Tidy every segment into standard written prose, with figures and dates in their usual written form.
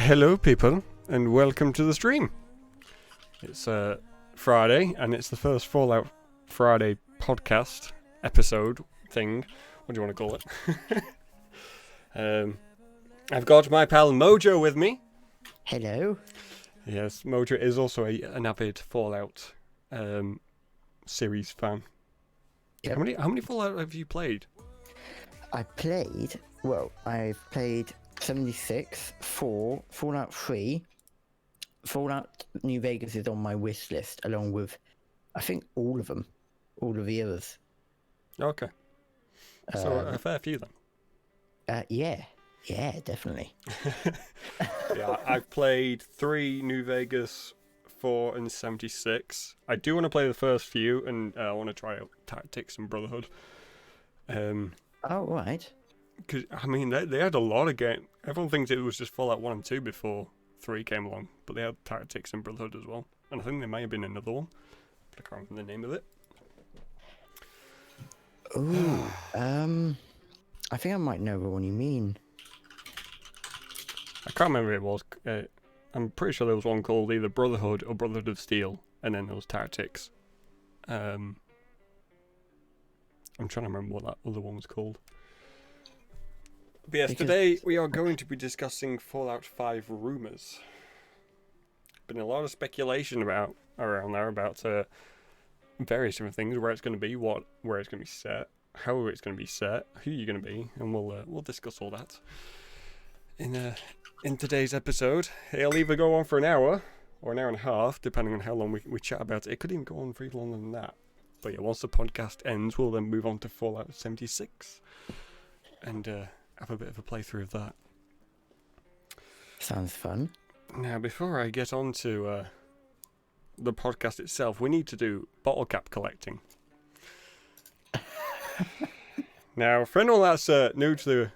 Hello, people, and welcome to the stream. It's Friday, and it's the first Fallout Friday podcast episode thing. What do you want to call it? I've got my pal Mojo with me. Hello. Yes, Mojo is also an avid Fallout series fan. Yep. How many Fallout have you played? I've played 76, 4, Fallout 3. Fallout New Vegas is on my wish list, along with, I think, all of them. All of the others. Okay. So a fair few then. Yeah, definitely. Yeah, I've played 3 New Vegas, 4 and 76. I do want to play the first few, and I want to try out Tactics and Brotherhood. Oh, right. Because, I mean, they had a lot of games. Everyone thinks it was just Fallout 1 and 2 before 3 came along, but they had Tactics and Brotherhood as well. And I think there may have been another one, but I can't remember the name of it. Ooh, I think I might know the one you mean. I can't remember what it was. I'm pretty sure there was one called either Brotherhood or Brotherhood of Steel, and then there was Tactics. I'm trying to remember what that other one was called. But yes, today we are going to be discussing Fallout 5 Rumours. Been a lot of speculation around there about various different things, where it's going to be, where it's going to be set, how it's going to be set, who you're going to be, and we'll discuss all that in today's episode. It'll either go on for an hour or an hour and a half, depending on how long we chat about it. It could even go on for even longer than that. But yeah, once the podcast ends, we'll then move on to Fallout 76 and have a bit of a playthrough of that. Sounds fun. Now, before I get on to the podcast itself, we need to do bottle cap collecting. Now, for anyone that's new to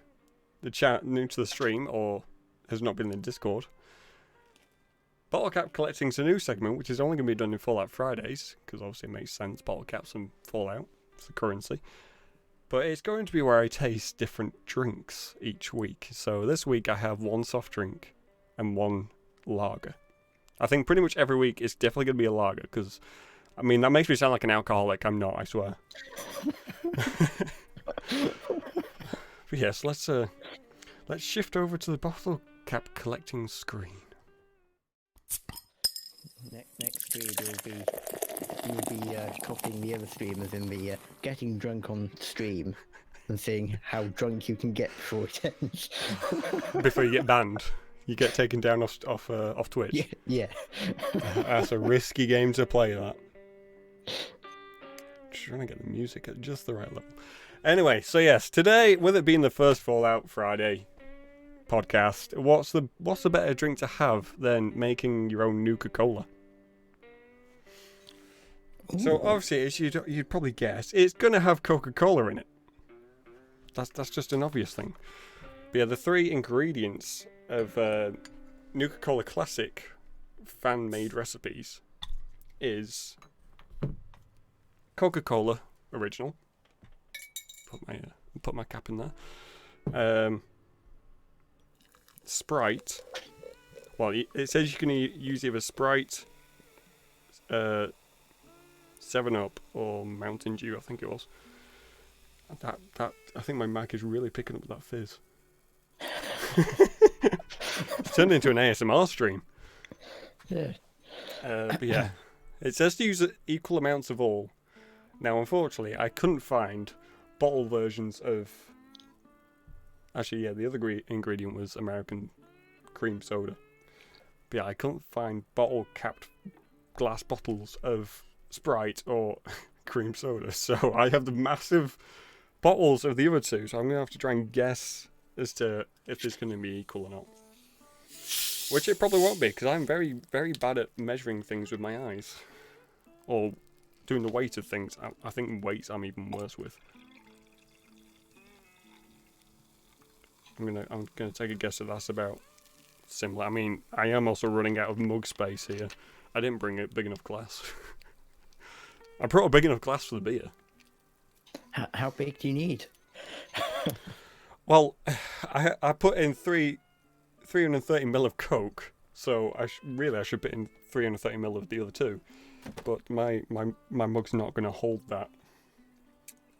the chat, new to the stream, or has not been in the Discord, bottle cap collecting is a new segment which is only going to be done in Fallout Fridays, because obviously it makes sense, bottle caps and Fallout, it's the currency. But it's going to be where I taste different drinks each week. So this week I have one soft drink and one lager. I think pretty much every week it's definitely going to be a lager, because, I mean, that makes me sound like an alcoholic. I'm not, I swear. But yes, let's shift over to the bottle cap collecting screen. Next stream you'll be copying the other streamers in the getting drunk on stream and seeing how drunk you can get before it ends. Before you get banned, you get taken down off Twitch. Yeah. That's a risky game to play. That. Trying to get the music at just the right level. Anyway, so yes, today, with it being the first Fallout Friday podcast, what's the better drink to have than making your own Nuka-Cola? So obviously, as you'd probably guess, it's gonna have Coca-Cola in it. That's just an obvious thing. But yeah, the 3 ingredients of Nuka-Cola Classic fan-made recipes is Coca-Cola original. Put my cap in there. Sprite. Well, it says you can use either Sprite, 7-Up, or Mountain Dew. I think it was. That I think my mic is really picking up that fizz. It's turned into an ASMR stream. Yeah. But yeah, it says to use equal amounts of all. Now, unfortunately, I couldn't find bottle versions of. Actually, yeah, the other ingredient was American cream soda. But yeah, I couldn't find bottle-capped glass bottles of Sprite or cream soda. So I have the massive bottles of the other two. So I'm going to have to try and guess as to if it's going to be equal or not. Which it probably won't be, because I'm very, very bad at measuring things with my eyes. Or doing the weight of things. I think weights I'm even worse with. I'm gonna take a guess that that's about similar. I mean, I am also running out of mug space here. I didn't bring a big enough glass. I brought a big enough glass for the beer. How big do you need? Well, I put in three 330ml of Coke, so I should put in 330ml of the other two. But my mug's not going to hold that.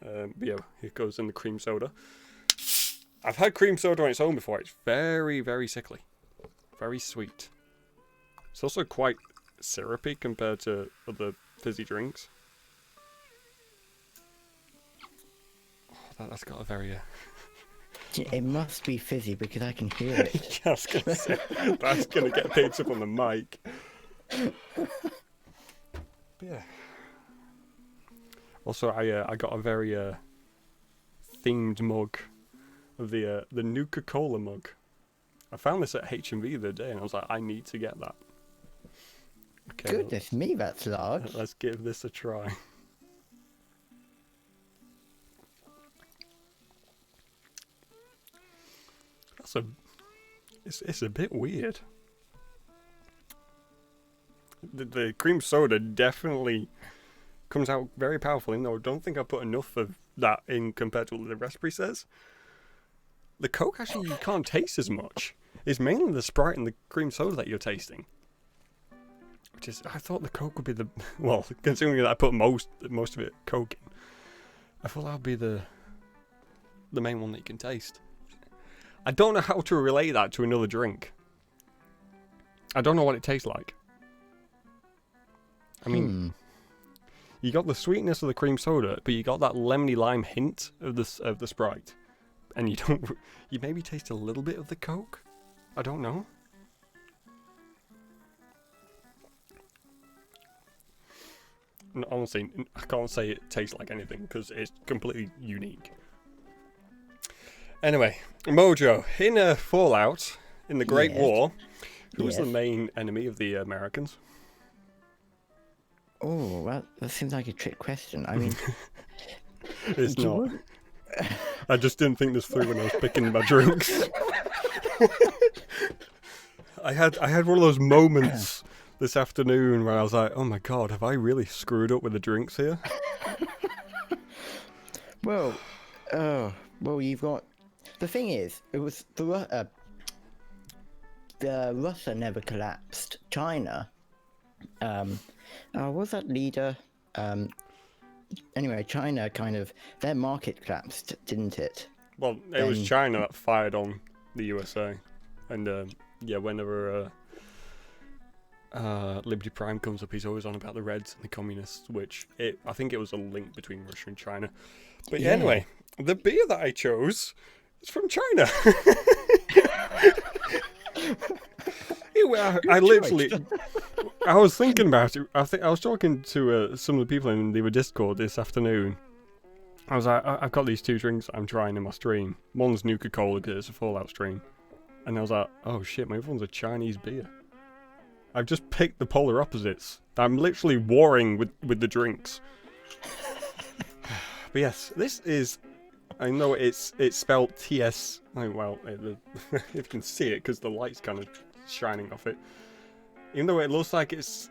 But yeah, here goes in the cream soda. I've had cream soda on its own before. It's very, very sickly. Very sweet. It's also quite syrupy compared to other fizzy drinks. Oh, that's got a very... It must be fizzy because I can hear it. Yeah, I was going to say, that's going to get picked up on the mic. But yeah. Also, I got a very themed mug of the Nuka-Cola mug. I found this at HMV the other day, and I was like, I need to get that. Okay, Goodness me, that's large. Let's give this a try. It's a bit weird. The cream soda definitely comes out very powerful, even though I don't think I put enough of that in compared to what the recipe says. The Coke actually you can't taste as much. It's mainly the Sprite and the cream soda that you're tasting. Which is, I thought the Coke would be the, well, considering that I put most of it Coke in, I thought that would be the main one that you can taste. I don't know how to relate that to another drink. I don't know what it tastes like. I mean, you got the sweetness of the cream soda, but you got that lemony lime hint of the Sprite, and you maybe taste a little bit of the Coke. I don't know. No, honestly, I can't say it tastes like anything because it's completely unique. Anyway, Mojo in Fallout in the Great War, who was the main enemy of the Americans? Oh, well, that seems like a trick question. I mean, it's not. I just didn't think this through when I was picking my drinks. I had one of those moments this afternoon where I was like, "Oh my god, have I really screwed up with the drinks here?" Well, you've got. The thing is, it was the Russia never collapsed. China. What was that leader? Anyway, China kind of, their market collapsed, didn't it? Well, it was China that fired on the USA. And, yeah, whenever Liberty Prime comes up, he's always on about the Reds and the Communists, which I think it was a link between Russia and China. But yeah, anyway, the beer that I chose is from China. I literally... I was thinking about it. I was talking to some of the people in the Discord this afternoon. I was like, I've got these two drinks I'm trying in my stream. One's Nuka-Cola because it's a Fallout stream. And I was like, oh shit, my other one's a Chinese beer. I've just picked the polar opposites. I'm literally warring with the drinks. But yes, this is... I know it's spelled TS... Oh, well, if you can see it because the light's kind of shining off it. Even though it looks like it's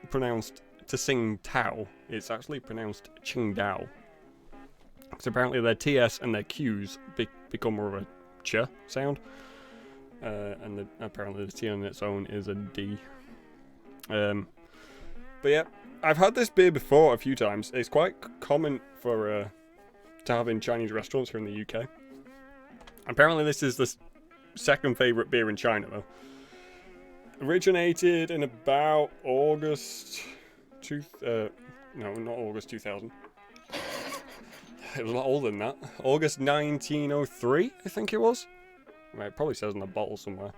pronounced Tsing Tao, it's actually pronounced Qingdao. Because apparently their TS and their Qs become more of a Ch sound. And apparently the T on its own is a D. But yeah, I've had this beer before a few times. It's quite common for to have in Chinese restaurants here in the UK. Apparently this is the second favourite beer in China though. Originated in about August... no, not August 2000. It was a lot older than that. August 1903, I think it was. Right, it probably says on the bottle somewhere.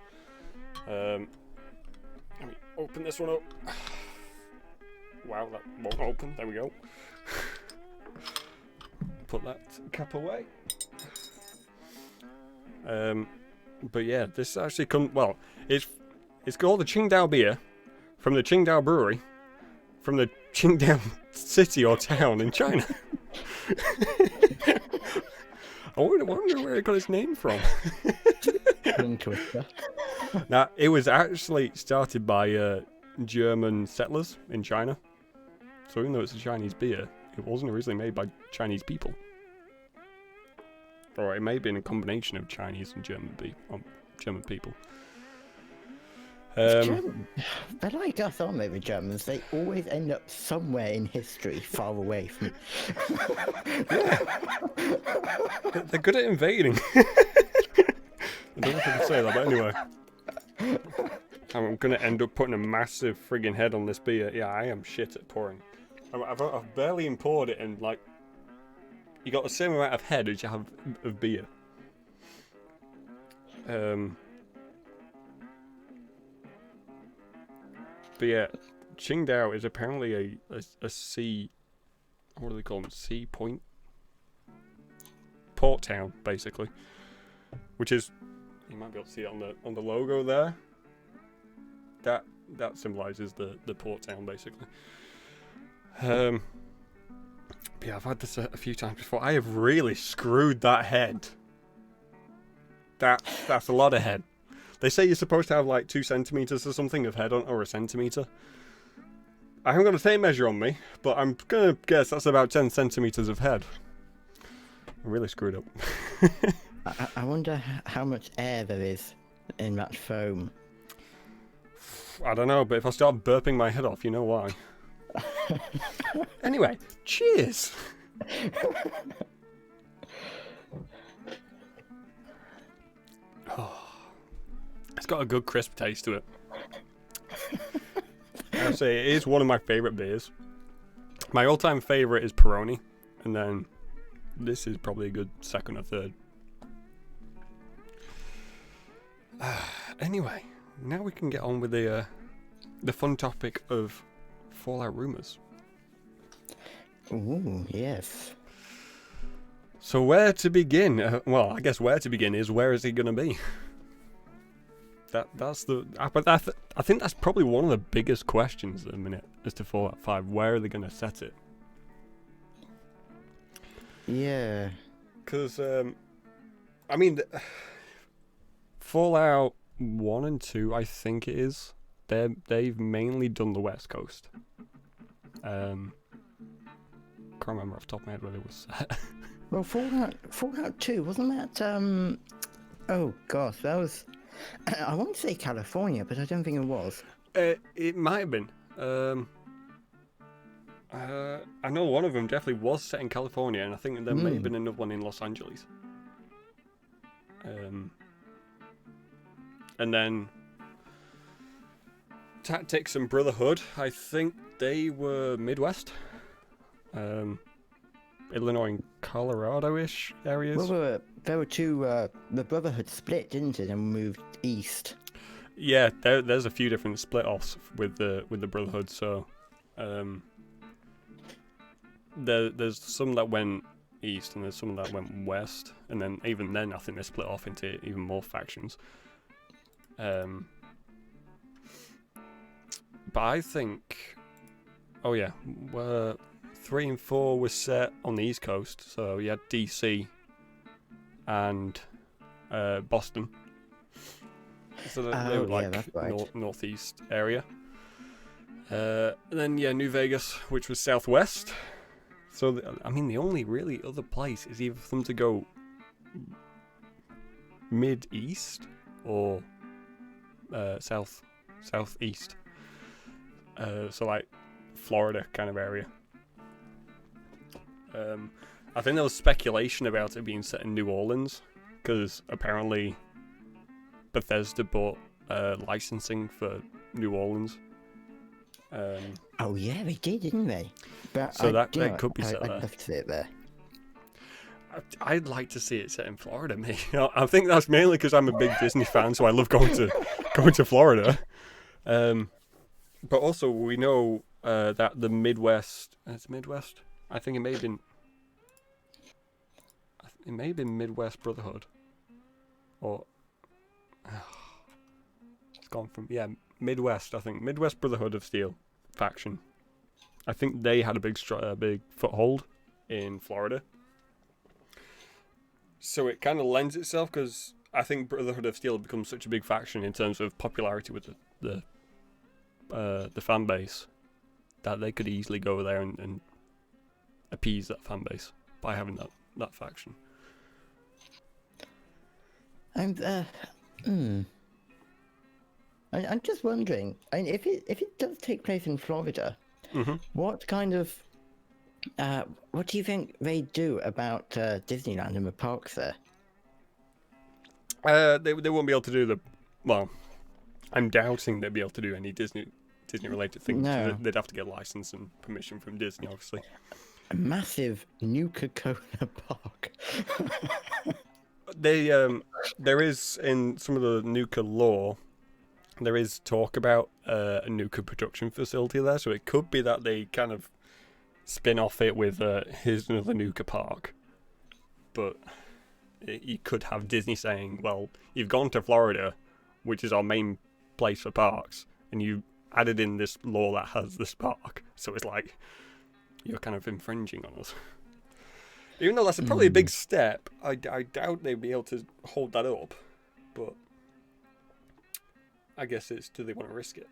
Let me open this one up. Wow, that won't open. There we go. Put that cap away. But yeah, this actually comes... Well, it's called the Qingdao beer from the Qingdao brewery from the Qingdao city or town in China. I wonder where it got its name from. Now, it was actually started by German settlers in China. So even though it's a Chinese beer, it wasn't originally made by Chinese people. Or it may have been a combination of Chinese and German beer. German people. They're like us, aren't they, the Germans? They always end up somewhere in history far away from... They're good at invading. I don't know if I can say that, but anyway. I'm going to end up putting a massive friggin' head on this beer. Yeah, I am shit at pouring. I've barely poured it, and like, you got the same amount of head as you have of beer. But yeah, Qingdao is apparently a sea... What do they call them? Sea point? Port town, basically. Which is... You might be able to see it on the logo there. That symbolises the port town, basically. But yeah, I've had this a few times before. I have really screwed that head. That's a lot of head. They say you're supposed to have like 2 centimeters or something of head on, or a centimeter. I haven't got a tape measure on me, but I'm gonna guess that's about 10 centimeters of head. I really screwed up. I wonder how much air there is in that foam. I don't know, but if I start burping my head off, you know why. Anyway, cheers! Oh, it's got a good crisp taste to it. I'd say it is one of my favourite beers. My all-time favourite is Peroni, and then this is probably a good second or third. Anyway, now we can get on with the fun topic of Fallout Rumours. Ooh, yes. So where to begin? Well, I guess where to begin is, where is he going to be? That's the... I think that's probably one of the biggest questions at the minute as to Fallout 5. Where are they going to set it? Yeah. Because, I mean, Fallout 1 and 2, I think it is. They've mainly done the West Coast. Can't remember off the top of my head where it was set. Well, Fallout 2, wasn't that, oh gosh, that was... I want to say California, but I don't think it was. It might have been. I know one of them definitely was set in California, and I think there may have been another one in Los Angeles. And then Tactics and Brotherhood, I think they were Midwest. Illinois and Colorado-ish areas. Well, there were two, the Brotherhood split, didn't it, and moved east. Yeah, there's a few different split-offs with the Brotherhood, so there's some that went east and there's some that went west, and then even then I think they split off into even more factions. But I think, oh yeah, 3 and 4 was set on the East Coast, so you had DC and Boston. So they were like right. northeast area. And then yeah, New Vegas, which was southwest. So I mean, the only really other place is either for them to go mid-east or southeast. So like Florida kind of area. I think there was speculation about it being set in New Orleans because apparently Bethesda bought licensing for New Orleans. Oh yeah, they did, didn't they? But so that could be set there. I'd love to see it there. I'd like to see it set in Florida, mate. I think that's mainly because I'm a big Disney fan, so I love going to Florida. But also we know that the Midwest. It's Midwest. I think it may have been. It may have been Midwest Brotherhood, or it's gone from Midwest. I think Midwest Brotherhood of Steel faction. I think they had a big foothold in Florida, so it kind of lends itself because I think Brotherhood of Steel becomes such a big faction in terms of popularity with the fan base that they could easily go there and appease that fan base by having that faction. And Hmm. I'm just wondering, if it does take place in Florida, Mm-hmm. what kind of what do you think they do about Disneyland and the parks there? They won't be able to do the. Well, I'm doubting they'd be able to do any Disney related things. No, They'd have to get license and permission from Disney, obviously. a massive Nuka-Cola park. There is in some of the Nuka law, there is talk about a Nuka production facility there, so it could be that they kind of spin off it with here's another Nuka park, but you could have Disney saying, well, you've gone to Florida, which is our main place for parks, and you added in this law that has this park, so it's like you're kind of infringing on us. Even though that's probably a big step, I doubt they'd be able to hold that up, but I guess it's, do they want to risk it?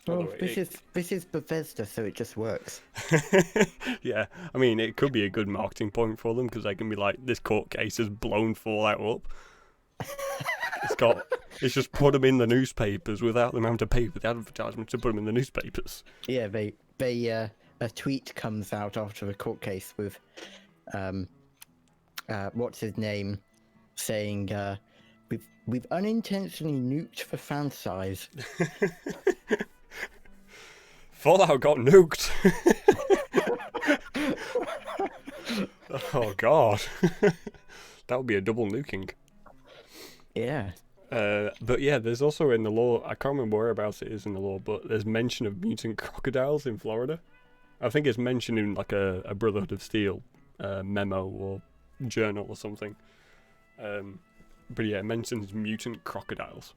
Well, this is Bethesda, so it just works. Yeah, I mean, it could be a good marketing point for them, because they can be like, this court case has blown Fallout up. It's just put them in the newspapers without them having to pay for the advertisement to put them in the newspapers. Yeah, a tweet comes out after the court case with what's his name saying we've unintentionally nuked the fan size. Fallout got nuked. Oh god. That would be a double nuking. Yeah. But yeah, there's also in the law, I can't remember whereabouts it is in the law, but there's mention of mutant crocodiles in Florida. I think it's mentioned in like a Brotherhood of Steel memo or journal or something. But yeah, it mentions mutant crocodiles,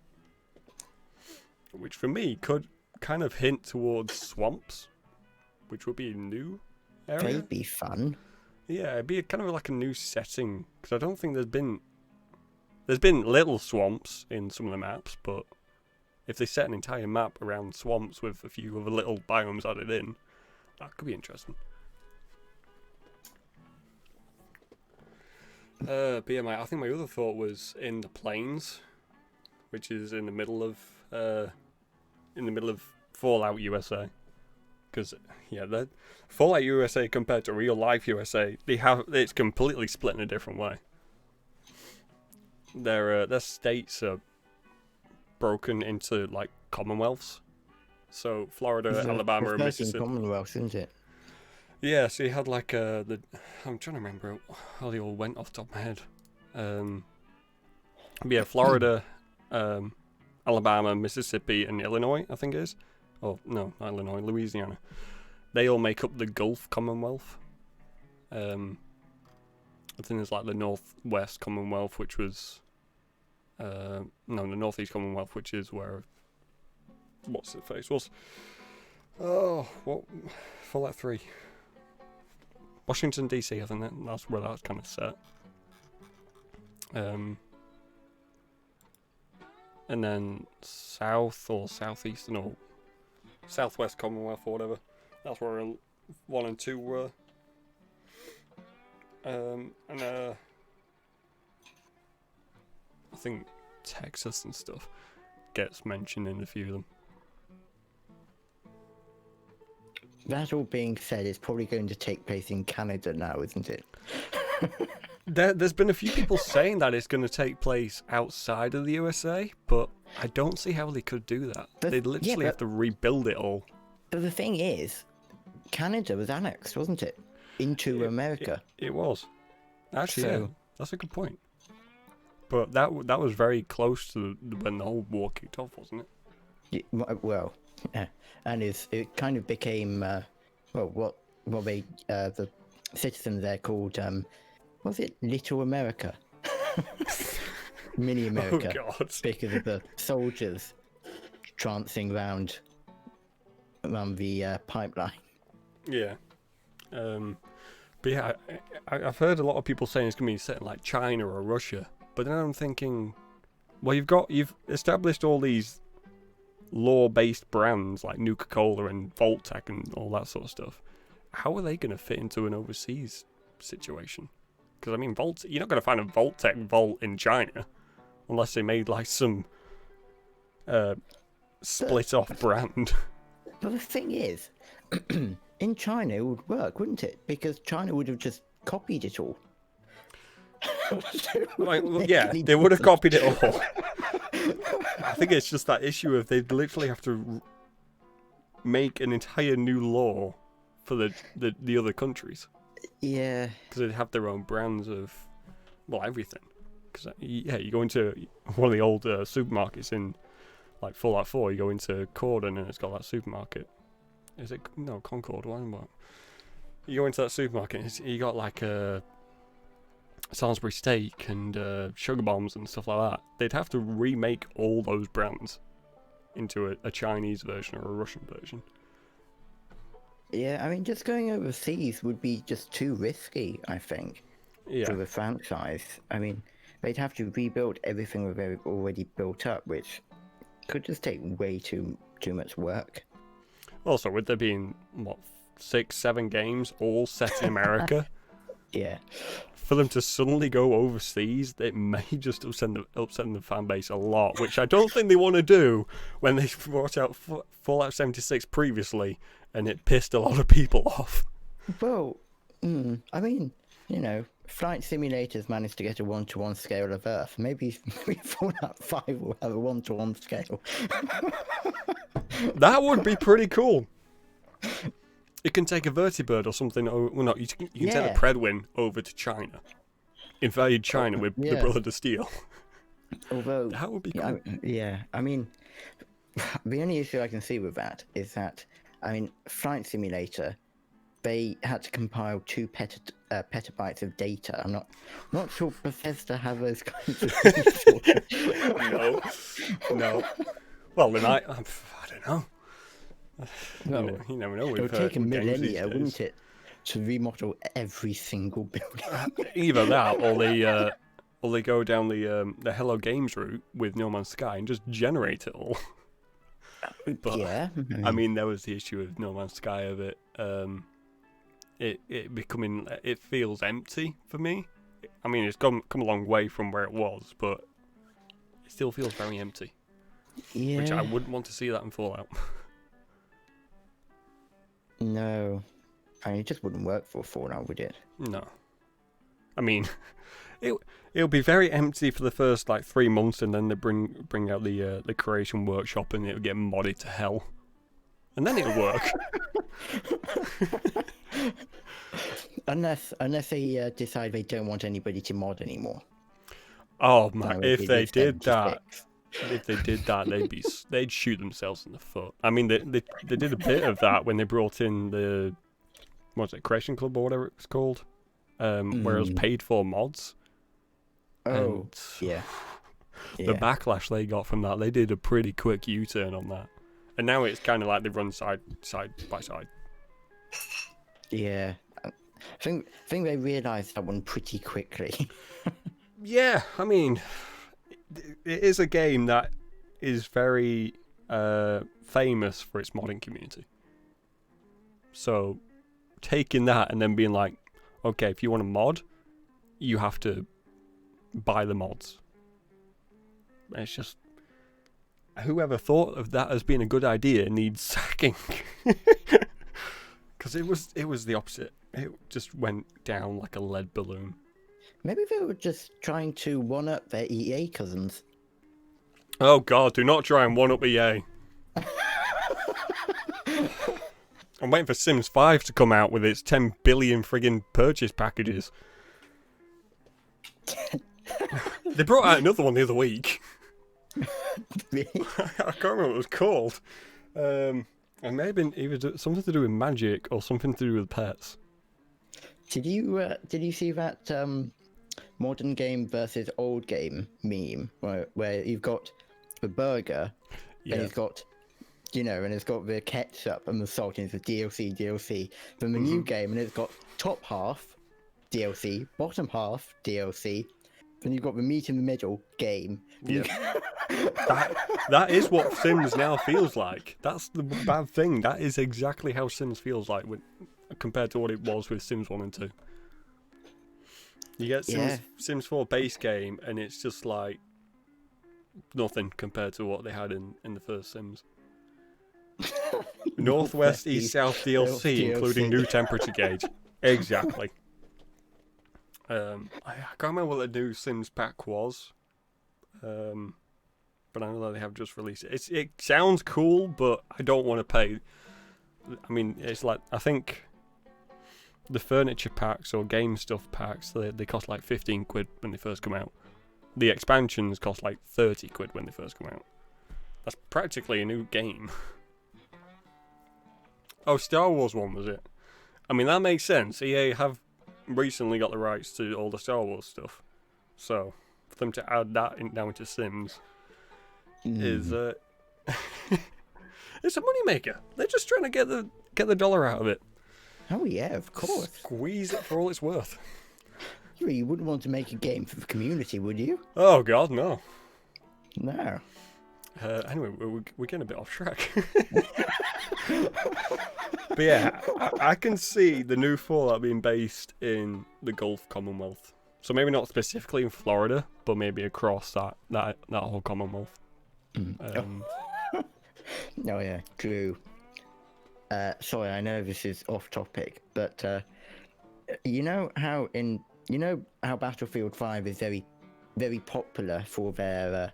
which for me could kind of hint towards swamps, which would be a new area. They'd be fun. Yeah, it'd be kind of like a new setting, because I don't think there's been little swamps in some of the maps, but if they set an entire map around swamps with a few other little biomes added in, that could be interesting. But yeah, I think my other thought was in the plains, which is in the middle of Fallout USA, because yeah, the Fallout USA compared to real life USA, it's completely split in a different way. Their states are broken into like commonwealths. So Florida, Alabama, and Mississippi. Commonwealth, isn't it? Yeah, so you had like I'm trying to remember how they all went off the top of my head. Yeah, Florida, Alabama, Mississippi, and Illinois, I think it is. Oh no, not Illinois, Louisiana. They all make up the Gulf Commonwealth. I think there's like the Northwest Commonwealth, which was the Northeast Commonwealth, which is where what's the face was. Oh, what Fallout 3. Washington DC, I think that's where that's kind of set. And then South or Southeastern or Southwest Commonwealth or whatever. That's where 1 and 2 were. And I think Texas and stuff gets mentioned in a few of them. That all being said, it's probably going to take place in Canada now, isn't it? There's been a few people saying that it's going to take place outside of the USA, but I don't see how they could do that. They'd literally have to rebuild it all. But the thing is, Canada was annexed, wasn't it? Into America. It was. Actually, yeah, that's a good point. But that was very close to when the whole war kicked off, wasn't it? Well, and it kind of became what the citizens there called was it Little America? Mini America. Oh God! Because of the soldiers trancing around the pipeline. Yeah. But yeah, I've heard a lot of people saying it's going to be set in like China or Russia. But then I'm thinking, well, you've established all these law-based brands like Nuka-Cola and Vault-Tec and all that sort of stuff. How are they going to fit into an overseas situation? Because I mean, you're not going to find a Vault-Tec vault in China unless they made like some split-off brand. But the thing is, in China it would work, wouldn't it? Because China would have just copied it all. They would have copied it all. I think it's just that issue of they'd literally have to make an entire new law for the other countries. Yeah. Because they'd have their own brands of, well, everything. Because, you go into one of the old supermarkets in, like, Fallout 4, you go into Corden and it's got that supermarket. Is it? No, Concord. What? You go into that supermarket and you got, like, Salisbury steak and sugar bombs and stuff like that. They'd have to remake all those brands into a Chinese version or a Russian version. Yeah, I mean, just going overseas would be just too risky, I think, for the franchise. I mean, they'd have to rebuild everything they've already built up, which could just take way too much work. Also, with there being, 6-7 games all set in America? Yeah. For them to suddenly go overseas, it may just upset the fan base a lot, which I don't think they want to do when they brought out Fallout 76 previously, and it pissed a lot of people off. Well, I mean, Flight Simulators managed to get a 1-to-1 scale of Earth. Maybe Fallout 5 will have a 1-to-1 scale. That would be pretty cool. It can take a vertibird or something. You can take a Predwin over to China. Invade China with the Brother to Steel. Although that would be cool. I mean, the only issue I can see with that is that, I mean, Flight Simulator, they had to compile 2 petabytes of data. I'm not sure Bethesda have those kinds of resources. No. Well, they might. I don't know. Well, you never know. It would take a millennia, wouldn't it, to remodel every single building? Either that, or they go down the Hello Games route with No Man's Sky and just generate it all. But, yeah. I mean, there was the issue with No Man's Sky of it. It feels empty for me. I mean, it's come a long way from where it was, but it still feels very empty. Yeah. Which I wouldn't want to see that in Fallout. No. I mean, it just wouldn't work for Fallout, would it? No. I mean, it'll be very empty for the first 3 months, and then they bring out the creation workshop, and it'll get modded to hell, and then it'll work. Unless they decide they don't want anybody to mod anymore. Oh man! If they did that, they'd shoot themselves in the foot. I mean, they did a bit of that when they brought in the Creation Club or whatever it's called, where it was paid for mods. Oh, and yeah. The backlash they got from that, they did a pretty quick U-turn on that, and now it's kind of like they run side by side. Yeah, I think they realised that one pretty quickly. Yeah, I mean, it is a game that is very famous for its modding community. So, taking that and then being like, okay, if you want to mod, you have to buy the mods. It's just, whoever thought of that as being a good idea needs sacking. Because it was the opposite. It just went down like a lead balloon. Maybe they were just trying to one-up their EA cousins. Oh god, do not try and one-up EA. I'm waiting for Sims 5 to come out with its 10 billion friggin' purchase packages. They brought out another one the other week. Really? I can't remember what it was called. It may have been either something to do with magic or something to do with pets. Did you see that modern game versus old game meme where you've got the burger and it's got and it's got the ketchup and the salt and it's the DLC. Then the new game and it's got top half DLC, bottom half DLC. Then you've got the meat in the middle game. Yeah. that is what Sims now feels like. That's the bad thing. That is exactly how Sims feels like compared to what it was with Sims 1 and 2. You get Sims 4 base game, and it's just like nothing compared to what they had in the first Sims. Northwest, East, South DLC, including new temperature gauge. Exactly. I can't remember what the new Sims pack was, but I know that they have just released it. It sounds cool, but I don't want to pay. I mean, it's like, I think the furniture packs or game stuff packs, they cost like 15 quid when they first come out. The expansions cost like 30 quid when they first come out. That's practically a new game. Oh, Star Wars one, was it? I mean, that makes sense. EA have recently got the rights to all the Star Wars stuff. So, for them to add that now into Sims is... it's a moneymaker. They're just trying to get the dollar out of it. Oh, yeah, of course. Squeeze it for all it's worth. You wouldn't want to make a game for the community, would you? Oh, God, no. No. Anyway, we're getting a bit off track. But yeah, I can see the new Fallout being based in the Gulf Commonwealth. So maybe not specifically in Florida, but maybe across that whole Commonwealth. Oh yeah, true. Sorry, I know this is off topic, but you know how Battlefield 5 is very, very popular for their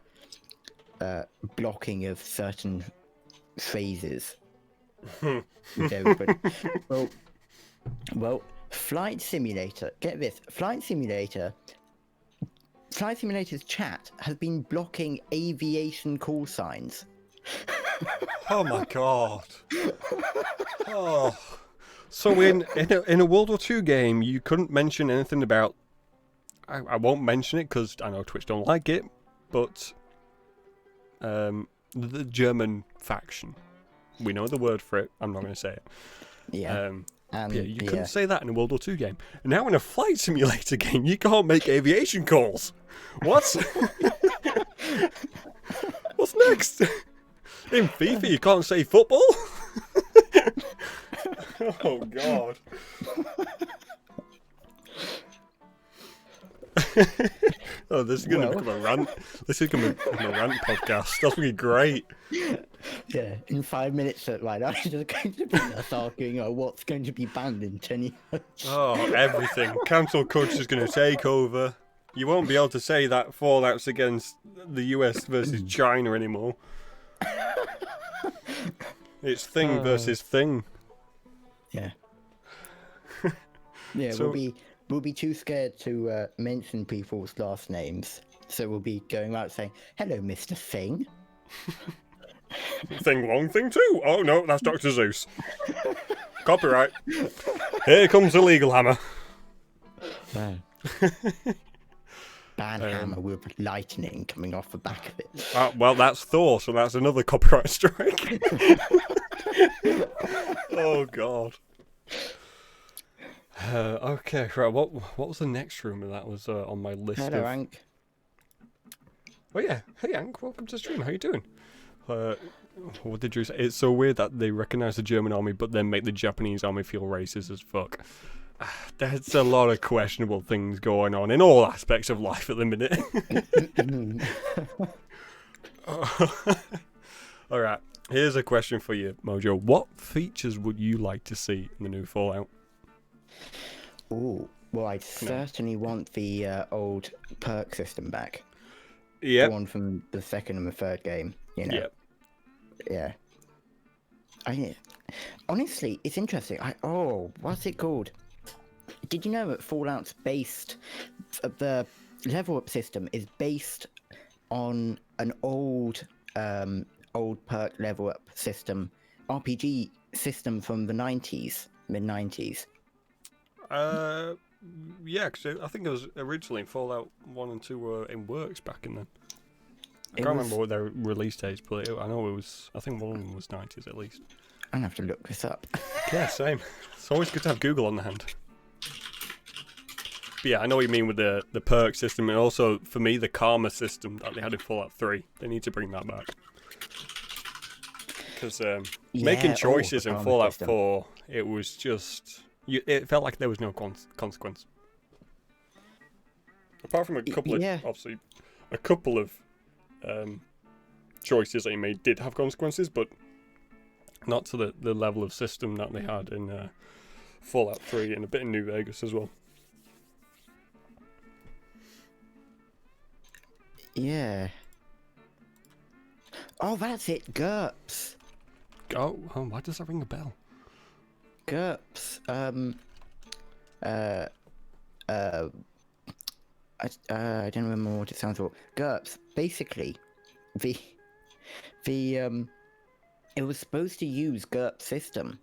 blocking of certain phrases. Very good. Well, Flight Simulator. Get this, Flight Simulator's chat has been blocking aviation call signs. Oh my God. Oh. So in a World War II game, you couldn't mention anything about. I won't mention it because I know Twitch don't like it, but the German faction. We know the word for it. I'm not going to say it. Yeah. You couldn't say that in a World War II game. Now in a flight simulator game, you can't make aviation calls. What? What's next? In FIFA, you can't say football? Oh, God. Oh, this is going to become a rant. This is going to become a rant podcast. That's going to be great. Yeah, in 5 minutes, right, I'm just going to be us arguing what's going to be banned in 10 years. Oh, everything. Cancel culture is going to take over. You won't be able to say that Fallout's against the US versus China anymore. It's thing versus thing. Yeah. Yeah, so, we'll be too scared to mention people's last names, so we'll be going out saying, "Hello, Mr. Thing." Thing Long, Thing Two. Oh no, that's Dr. Zeus. Copyright. Here comes the legal hammer. Ban hammer with lightning coming off the back of it. Well, that's Thor, so that's another copyright strike. Oh God. Okay, right. What was the next rumour that was on my list? Hello, Hank. Oh yeah, hey Hank, welcome to the stream. How you doing? What did you say? It's so weird that they recognise the German army, but then make the Japanese army feel racist as fuck. There's a lot of questionable things going on in all aspects of life at the minute. All right, here's a question for you, Mojo. What features would you like to see in the new Fallout? Oh, well, I certainly want the old perk system back. Yeah. The one from the second and the third game, you know. Yep. Yeah. Honestly, it's interesting. What's it called? Did you know that Fallout's based, the level up system is based on an old perk level up system, RPG system from the 90s, mid-90s? Yeah, because I think it was originally Fallout 1 and 2 were in works back in then. I can't remember what their release dates, but I know it was, I think one of them was 90s at least. I'm going to have to look this up. Yeah, same. It's always good to have Google on the hand. But yeah, I know what you mean with the perk system, and also, for me, the karma system that they had in Fallout 3. They need to bring that back. Because making choices in Fallout 4, it was just... it felt like there was no consequence. Apart from a couple of, Yeah. obviously, a couple of choices that he made did have consequences, but not to the level of system that they had in Fallout 3 and a bit in New Vegas as well. Yeah. Oh, that's it. GURPS. Oh, why does that ring a bell? GURPS. I don't remember what it sounds for. GURPS. Basically, it was supposed to use GURPS system,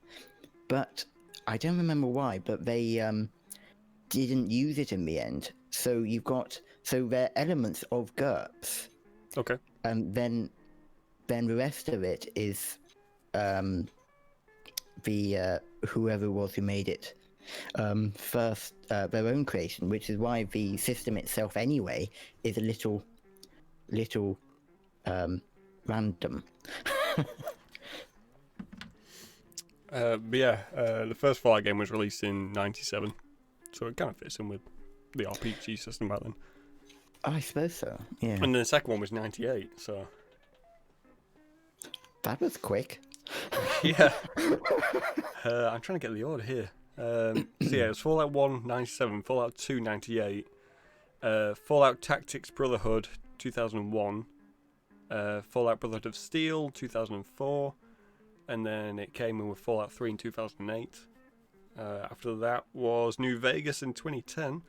but I don't remember why. But they didn't use it in the end. So there are elements of GURPS. Okay. And then the rest of it is the whoever it was who made it first their own creation, which is why the system itself anyway is a little random. The first Fallout game was released in '97, so it kind of fits in with the RPG system back then. I suppose so. Yeah. And then the second one was '98, so That was quick. yeah. I'm trying to get the order here. So yeah, it was Fallout 1 '97, Fallout 2 '98, Fallout Tactics Brotherhood 2001, Fallout Brotherhood of Steel 2004, and then it came in with Fallout 3 in 2008. After that was New Vegas in 2010.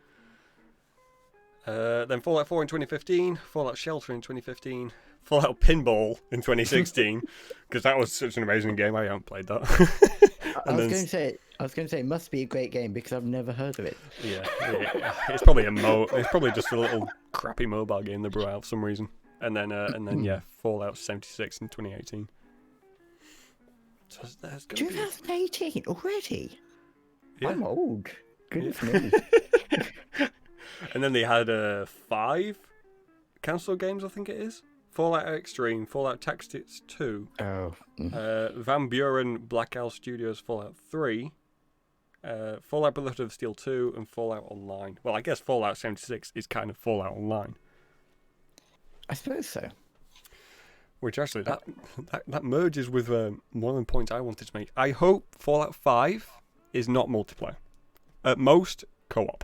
Then Fallout 4 in 2015, Fallout Shelter in 2015, Fallout Pinball in 2016, because that was such an amazing game. I haven't played that. I was going to say it must be a great game because I've never heard of it. Yeah. It's probably it's probably just a little crappy mobile game they brought out for some reason. And then yeah, Fallout 76 in 2018. So there's gonna 2018 already. Yeah. I'm old. Goodness me. And then they had 5 console games, I think it is. Fallout Extreme, Fallout Tactics 2, Oh. Van Buren Black Owl Studios Fallout 3, Fallout Brotherhood of Steel 2, and Fallout Online. Well, I guess Fallout 76 is kind of Fallout Online. I suppose so. Which actually, that merges with one of the points I wanted to make. I hope Fallout 5 is not multiplayer. At most, co-op.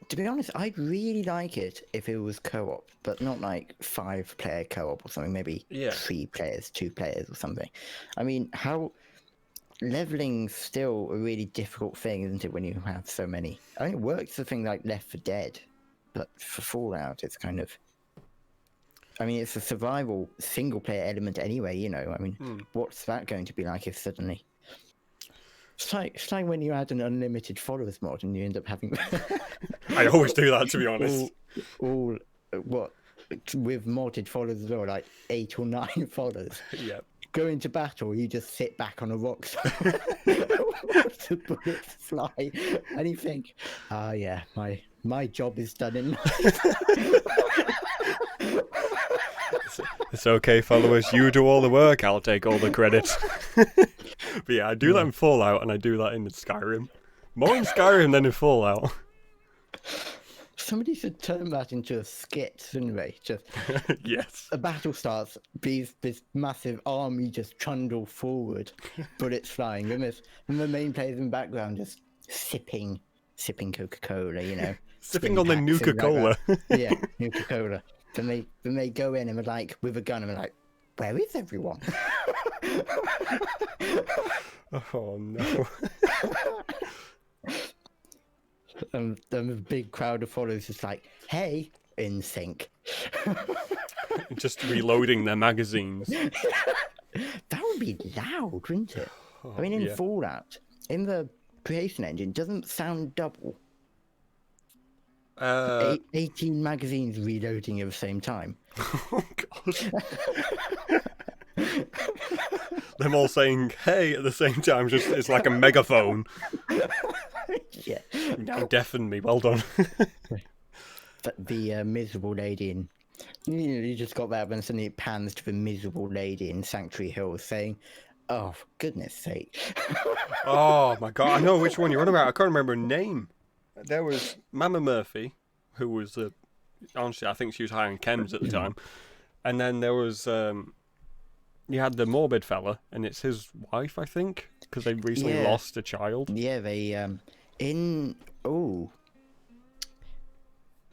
To be honest, I'd really like it if it was co-op, but not like 5-player co-op or something. Maybe 3 players, 2 players or something. I mean, leveling's still a really difficult thing, isn't it, when you have so many? I think it works for things like Left 4 Dead, but for Fallout, it's kind of... I mean, it's a survival single-player element anyway, you know. I mean, what's that going to be like if suddenly... It's like when you add an unlimited followers mod and you end up having... I always do that, to be honest. All with modded followers as well, like 8 or 9 followers. Yeah. Go into battle, you just sit back on a rock side, watch the bullets fly, and you think, yeah, my job is done in life. It's okay, followers. You do all the work. I'll take all the credit. But yeah, I do that in Fallout, and I do that in Skyrim. More in Skyrim than in Fallout. Somebody should turn that into a skit, shouldn't they? Just yes. A battle starts, this massive army just trundle forward, bullets flying, and the main players in the background just sipping Coca-Cola, you know. Sipping on the Nuka-Cola. Yeah, Nuka-Cola. Then they go in and they're like, with a gun, and they're like, where is everyone? Oh no. And a big crowd of followers just like, hey, in sync. Just reloading their magazines. That would be loud, wouldn't it? Oh, I mean, in Fallout, in the creation engine, doesn't sound double. 18 magazines reloading at the same time. Oh god. Them all saying hey at the same time, just it's like a megaphone. Yeah. You now deafen me, well done. But the miserable lady in... You just got that when suddenly it pans to the miserable lady in Sanctuary Hills saying, oh, for goodness sake. Oh my god, I know which one you're on about. I can't remember her name. there was Mama Murphy, who was honestly, I think she was hiring chems at the time, and then there was you had the morbid fella, and it's his wife, I think, because they recently lost a child. Yeah, they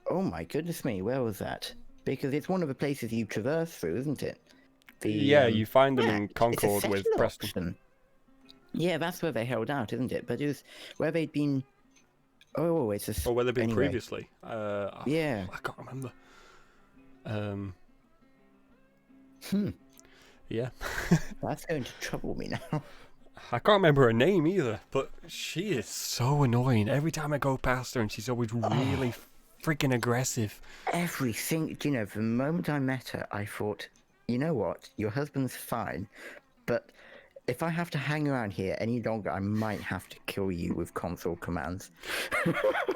oh my goodness me, where was that? Because it's one of the places you traverse through, isn't it? You find them in Concord with Preston. Option. Yeah, that's where they held out, isn't it? But it was where they'd been. Oh, it's a. Or where they'd been previously. Yeah. I can't remember. Yeah. That's going to trouble me now. I can't remember her name either, but she is so annoying. Every time I go past her, and she's always really freaking aggressive. Everything, you know, from the moment I met her, I thought, you know what, your husband's fine, but if I have to hang around here any longer, I might have to kill you with console commands.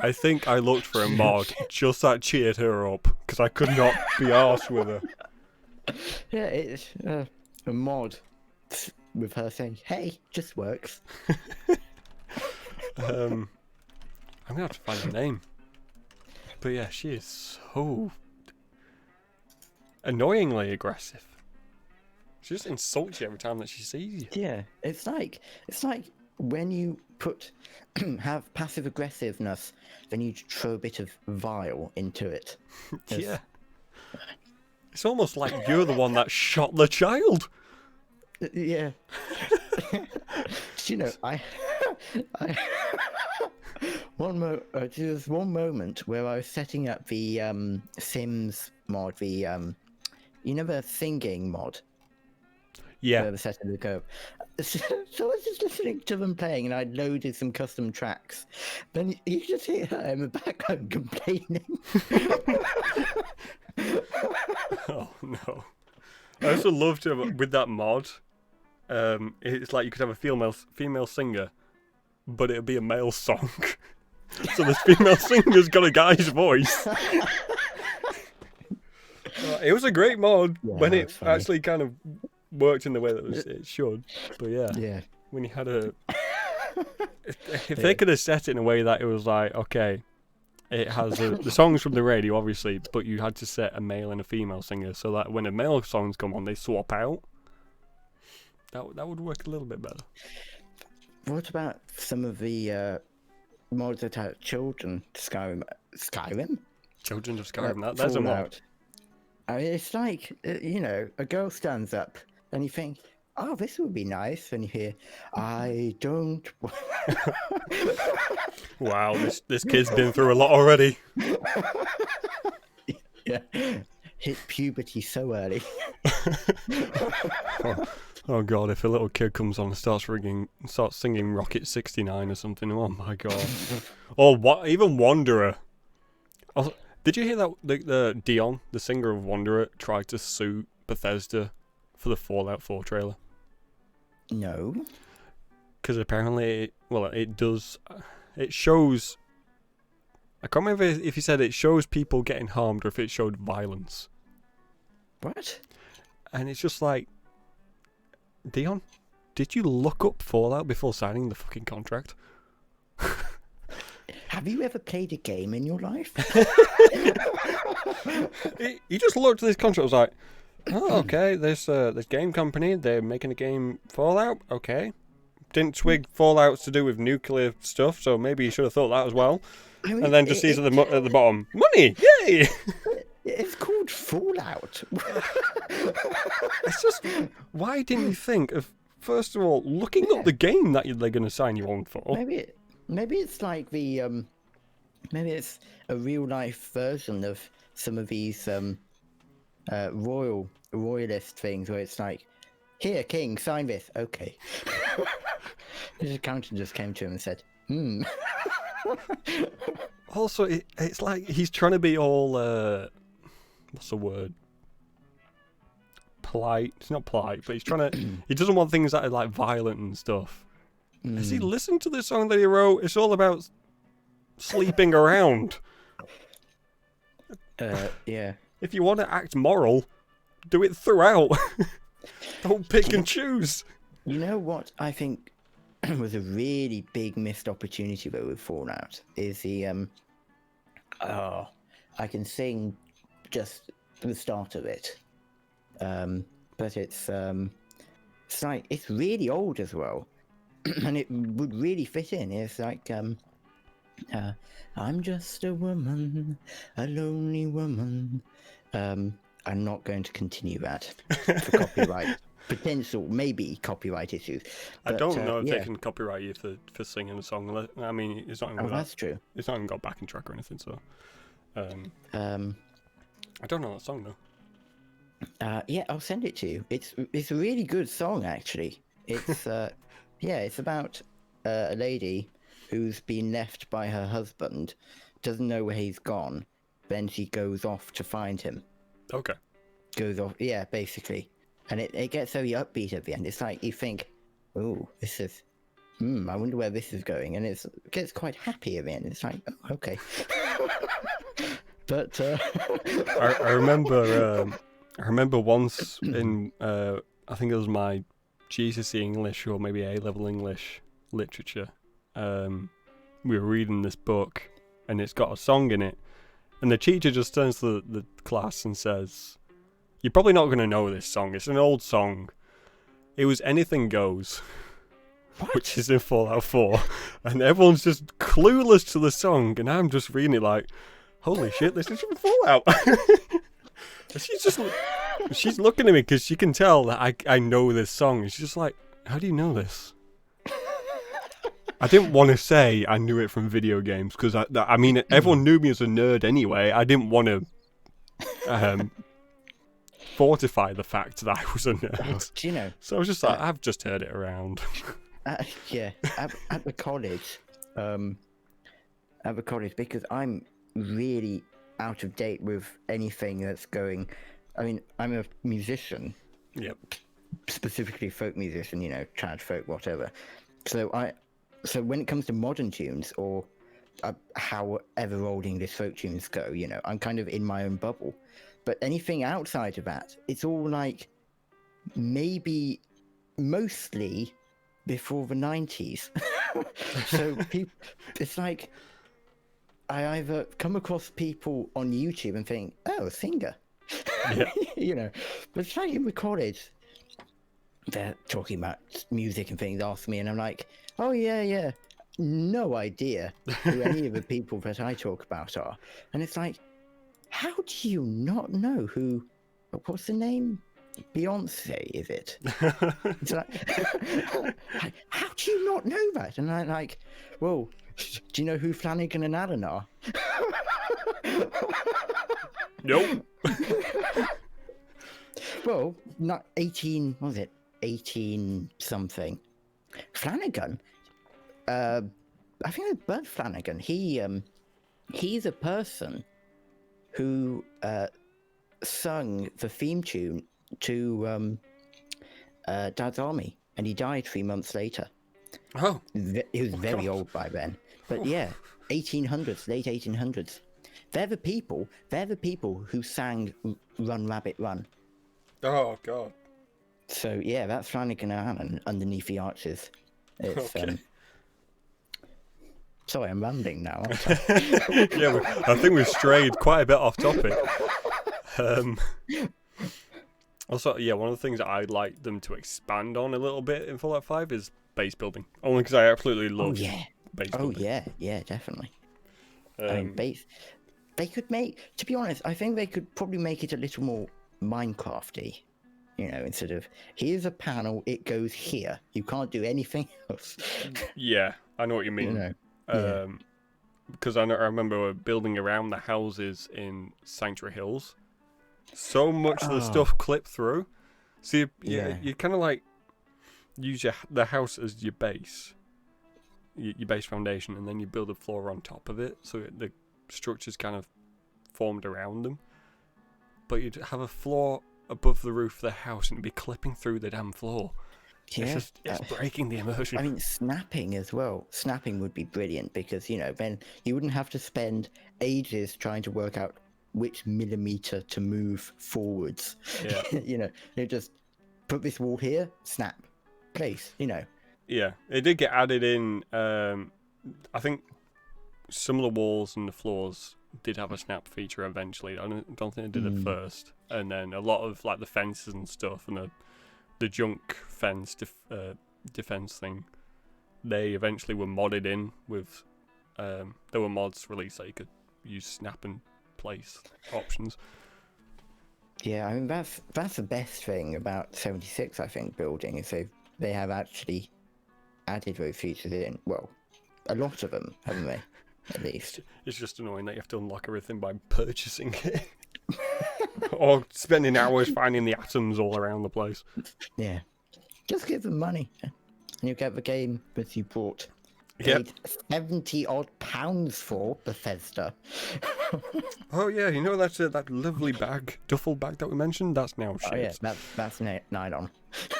I think I looked for a mod just that cheered her up, because I could not be arsed with her. Yeah, it's a mod with her saying, hey, just works. I'm going to have to find her name. But yeah, she is so annoyingly aggressive. She just insults you every time that she sees you. Yeah, it's like when you have passive aggressiveness, then you throw a bit of vile into it. Yeah. It's almost like you're the one that shot the child. Yeah. You know, there was one moment where I was setting up the Sims mod, the the singing mod. Yeah. Where the setting would go. So I was just listening to them playing, and I'd loaded some custom tracks. Then you just hear her in the background complaining. Oh no! I also loved with that mod. It's like you could have a female singer, but it'd be a male song. So this female singer's got a guy's voice. It was a great mod when it actually kind of worked in the way that it should. But yeah, when you had if they could have set it in a way that it was like, okay, it has the songs from the radio, obviously, but you had to set a male and a female singer so that when a male songs come on, they swap out. That would work a little bit better. What about some of the mods that have children? Skyrim? Children of Skyrim, that's a mod. I mean, it's like, a girl stands up and you think, oh, this would be nice. And you hear, I don't... Wow, this kid's been through a lot already. Yeah, hit puberty so early. Oh god, if a little kid comes on and starts singing Rocket 69 or something, oh my god. Or what? Even Wanderer. Also, did you hear that the Dion, the singer of Wanderer, tried to sue Bethesda for the Fallout 4 trailer? No. Because apparently, it shows... I can't remember if he said it shows people getting harmed or if it showed violence. What? And it's just like, Dion, did you look up Fallout before signing the fucking contract? Have you ever played a game in your life? He just looked at this contract and was like, oh, okay, this game company, they're making a game Fallout, okay. Didn't twig Fallout's to do with nuclear stuff, so maybe you should have thought that as well. I mean, and then just sees at the bottom, money, yay! It's called Fallout. It's just, why didn't you think of, first of all, looking up the game that they're going to sign you on for? Maybe it's like maybe it's a real life version of some of these royalist things where it's like, here, king, sign this. Okay. His accountant just came to him and said, Also, it's like he's trying to be all, what's the word? Polite. It's not polite, but he's trying to, he doesn't want things that are like violent and stuff. Has he listened to the song that he wrote? It's all about sleeping around. Yeah. If you want to act moral, do it throughout. Don't pick and choose. You know what I think was a really big missed opportunity though with Fallout is the I can sing just the start of it, but it's like it's really old as well, and it would really fit in. It's like I'm just a woman, a lonely woman. I'm not going to continue that for copyright potential, maybe copyright issues. But, I don't know if yeah. they can copyright you for singing a song. I mean, it's not even that's true. It's not even got backing track or anything. So, I don't know that song though. Yeah, I'll send it to you. It's a really good song actually. It's it's about a lady who's been left by her husband, doesn't know where he's gone, then she goes off to find him. Okay. Goes off, yeah, basically. And it gets very upbeat at the end. It's like you think, oh, this is, I wonder where this is going. And it gets quite happy at the end. It's like, oh, okay. But I remember once in I think it was my GCSE English or maybe A-level English literature. We were reading this book and it's got a song in it, and the teacher just turns to the class and says, "You're probably not going to know this song. It's an old song. It was Anything Goes," which is in Fallout 4, and everyone's just clueless to the song, and I'm just reading it like, holy shit, this is from Fallout. She's looking at me because she can tell that I know this song, and she's just like, how do you know this? I didn't want to say I knew it from video games because I mean everyone knew me as a nerd anyway. I didn't want to fortify the fact that I was a nerd. Do you know? So I was just like, I've just heard it around. Yeah, at the college, because I'm really out of date with anything that's going. I mean, I'm a musician. Yep. Specifically folk musician, trad folk, whatever. So when it comes to modern tunes or however old English folk tunes go, I'm kind of in my own bubble. But anything outside of that, it's all like maybe mostly before the 90s. So it's like I either come across people on YouTube and think, oh, a singer. Yeah. But it's like in the college, they're talking about music and things, ask me, and I'm like, oh, yeah. No idea who any of the people that I talk about are. And it's like, how do you not know who, what's the name? Beyonce, is it? It's like, how do you not know that? And I'm like, well, do you know who Flanagan and Allen are? Nope. Well, not 18, what was it? 18 something. Flanagan, I think it's Bud Flanagan. He's a person who sung the theme tune to Dad's Army, and he died 3 months later. Oh. He was very old by then. But yeah, 1800s, late 1800s. They're the people who sang Run Rabbit Run. Oh, God. So yeah, that's Flanagan and Allen, Underneath the Arches. It's, okay. Sorry, I'm rambling now. Yeah, I think we've strayed quite a bit off topic. Also, yeah, one of the things that I'd like them to expand on a little bit in Fallout 5 is base building. Only because I absolutely love base building. Oh, yeah, definitely. I mean, base... They could make... To be honest, I think they could probably make it a little more Minecraft-y. Instead of, here's a panel, it goes here. You can't do anything else. Yeah, I know what you mean. Because I remember building around the houses in Sanctuary Hills. So much of the stuff clipped through. So you kind of like use the house as your base, your base foundation, and then you build a floor on top of it, so the structure's kind of formed around them. But you'd have a floor above the roof of the house, and it'd be clipping through the damn floor. Yeah. It's breaking the immersion. I mean, snapping as well. Snapping would be brilliant because, then you wouldn't have to spend ages trying to work out which millimeter to move forwards. Yeah. You just put this wall here, snap, place, Yeah, it did get added in. I think some of the walls and the floors did have a snap feature eventually. I don't think it did at first. And then a lot of like the fences and stuff and the junk fence defense thing, they eventually were modded in with. There were mods released that you could use snap and place options. Yeah, I mean that's the best thing about 76. I think building is they have actually added those features in. Well, a lot of them, haven't they? At least. It's just annoying that you have to unlock everything by purchasing it. Or spending hours finding the atoms all around the place. Yeah. Just give them money. And you get the game that you bought. Yep. Paid 70 odd pounds for Bethesda. Oh yeah, you know that lovely duffel bag that we mentioned? That's now shipped. Oh yeah, that's nylon.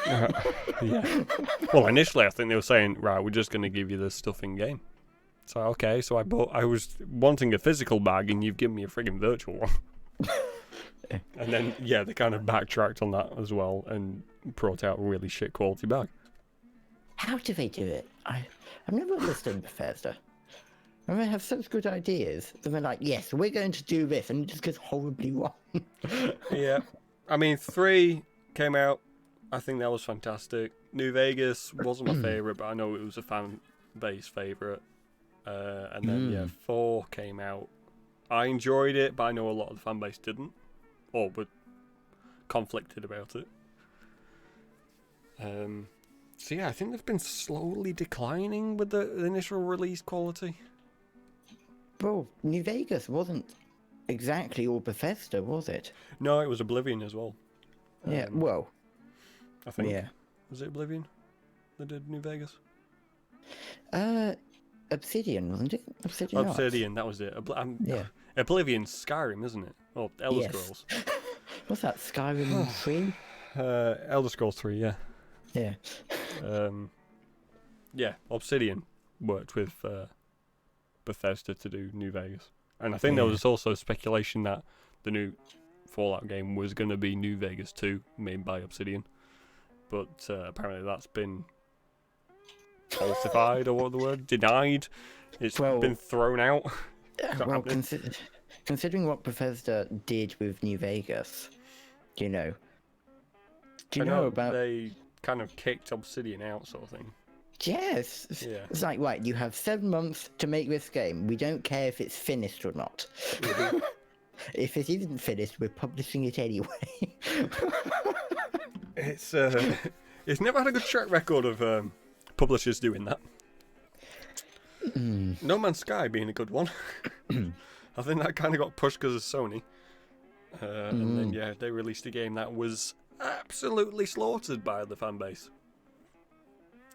Yeah. Well, initially I think they were saying, right, we're just going to give you the stuff in game. So okay, so I was wanting a physical bag and you've given me a friggin' virtual one. And then yeah, they kind of backtracked on that as well and brought out a really shit quality bag. How do they do it? I've never understood Bethesda. And they have such good ideas. And they're like, yes, we're going to do this, and it just goes horribly wrong. Yeah. I mean, 3 came out. I think that was fantastic. New Vegas wasn't my favourite, but I know it was a fan base favourite. And then, 4 came out. I enjoyed it, but I know a lot of the fan base didn't. Or were conflicted about it. So yeah, I think they've been slowly declining with the initial release quality. Well, New Vegas wasn't exactly all Bethesda, was it? No, it was Oblivion as well. Yeah, well. I think. Yeah. Was it Oblivion that did New Vegas? Obsidian, wasn't it? Obsidian, that was it. Yeah. Oblivion's Skyrim, isn't it? Oh, Elder Scrolls. What's that, Skyrim 3? Elder Scrolls 3, yeah. Yeah. Yeah, Obsidian worked with Bethesda to do New Vegas. And I think there was also speculation that the new Fallout game was going to be New Vegas 2, made by Obsidian. But apparently that's been falsified, or what the word? Denied. It's been thrown out. Well, considering what Bethesda did with New Vegas, do you know about... They kind of kicked Obsidian out, sort of thing. Yes. Yeah. It's like, right, you have 7 months to make this game. We don't care if it's finished or not. If it isn't finished, we're publishing it anyway. It's never had a good track record of publishers doing that. No Man's Sky being a good one. I think that kind of got pushed because of Sony. And then, yeah, they released a game that was absolutely slaughtered by the fan base.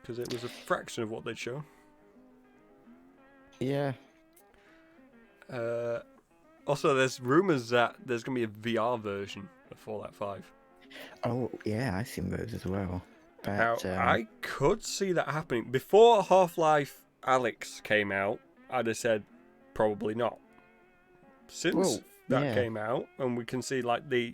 Because it was a fraction of what they'd shown. Yeah. Also, there's rumours that there's going to be a VR version of Fallout 5. Oh, yeah, I've seen those as well. Now, But, I could see that happening. Before Half-Life Alyx came out, I'd have said probably not. Since that came out, and we can see like the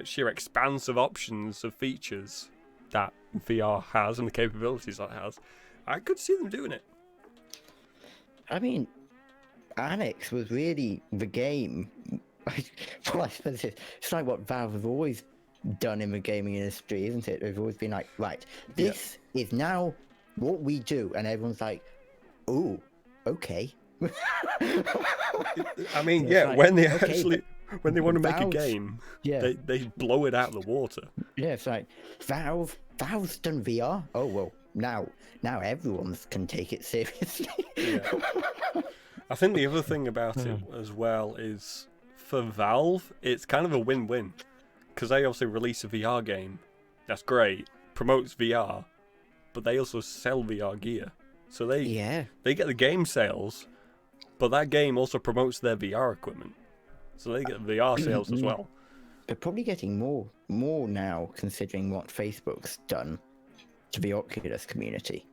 sheer expanse of options of features that VR has and the capabilities that it has, I could see them doing it. I mean, Alyx was really the game. Well, I suppose it's like what Valve have always done in the gaming industry, isn't it? They've always been like, right, this is now what we do, and everyone's like, ooh, okay. I mean, like, when they okay, when they want to make a Valve's- game, Yeah. they blow it out of the water. Yeah, it's like Valve's done VR. Oh well, now everyone can take it seriously. Yeah. I think the other thing about it as well is for Valve, it's kind of a win-win because they obviously release a VR game. That's great, promotes VR, but they also sell VR gear. So they get the game sales, but that game also promotes their VR equipment. So they get VR sales as well. They're probably getting more now, considering what Facebook's done to the Oculus community.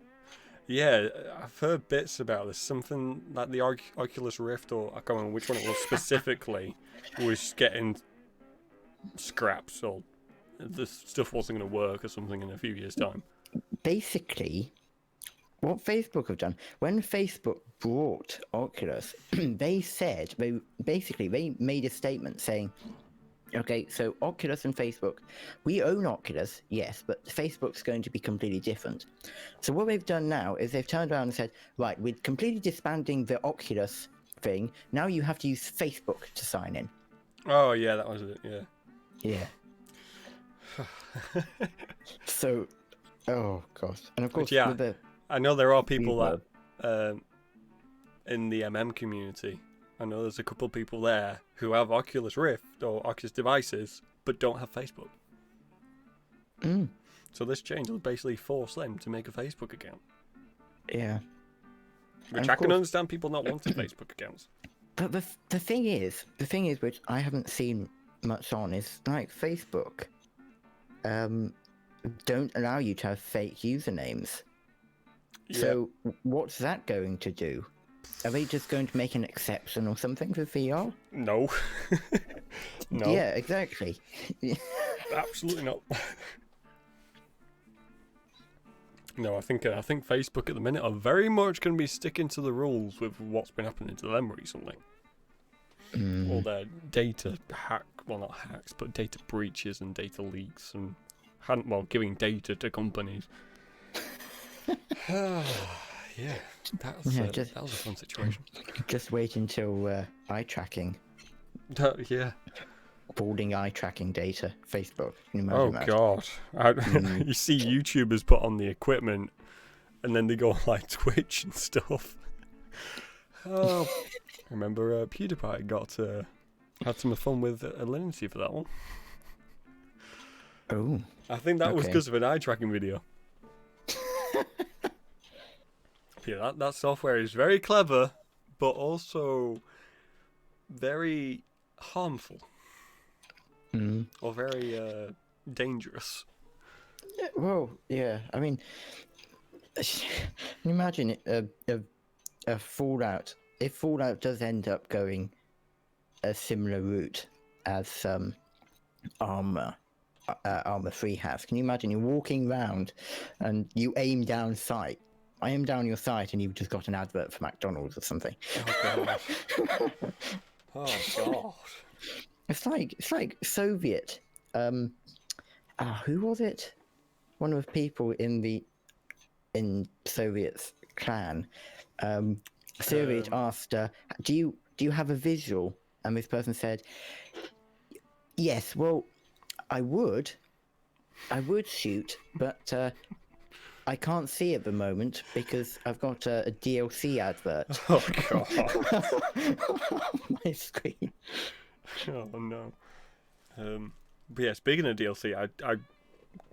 Yeah, I've heard bits about this. Something like the Oculus Rift, or I can't remember which one it was specifically, was getting scraps, or the stuff wasn't going to work or something in a few years' time. basically, what Facebook have done, when Facebook bought Oculus, they made a statement saying, okay, so Oculus and Facebook, we own Oculus, yes, but Facebook's going to be completely different. So what they've done now is they've turned around and said, right, we're completely disbanding the Oculus thing. Now you have to use Facebook to sign in. Oh, yeah, that was it, yeah. Yeah. So, oh, gosh. And of course, But yeah, with the... I know there are people that, in the MM community, I know there's a couple of people there who have Oculus Rift or Oculus devices, but don't have Facebook. Mm. So this change will basically force them to make a Facebook account. Yeah. Which I can understand people not wanting Facebook accounts. But the thing is, which I haven't seen much on, is like Facebook don't allow you to have fake usernames. Yeah. So what's that going to do? Are they just going to make an exception or something for VR? No. No. Yeah, exactly. Absolutely not. No, I think Facebook at the minute are very much going to be sticking to the rules with what's been happening to them recently. All their data not hacks, but data breaches and data leaks and giving data to companies. Yeah, that was a fun situation. Just wait until eye tracking. Yeah. Balding eye tracking data. Facebook. Oh God! You see YouTubers put on the equipment, and then they go on like Twitch and stuff. Oh, I remember PewDiePie had some fun with Alinity for that one. Oh. I think that was because of an eye tracking video. Yeah, that software is very clever, but also very harmful. Or very dangerous. Yeah, well, yeah. I mean, can you imagine a Fallout? If Fallout does end up going a similar route as Armor 3 has, can you imagine you're walking around and you aim down sight? I aim down your sight and you've just got an advert for McDonald's or something. Oh God! Oh God! It's like Soviet. Who was it? One of the people in Soviet's clan. Soviet asked, "Do you have a visual?" And this person said, "Yes. Well, I would shoot, but I can't see at the moment because I've got a DLC advert." Oh God! On my screen. Oh no. But yeah, speaking of DLC, I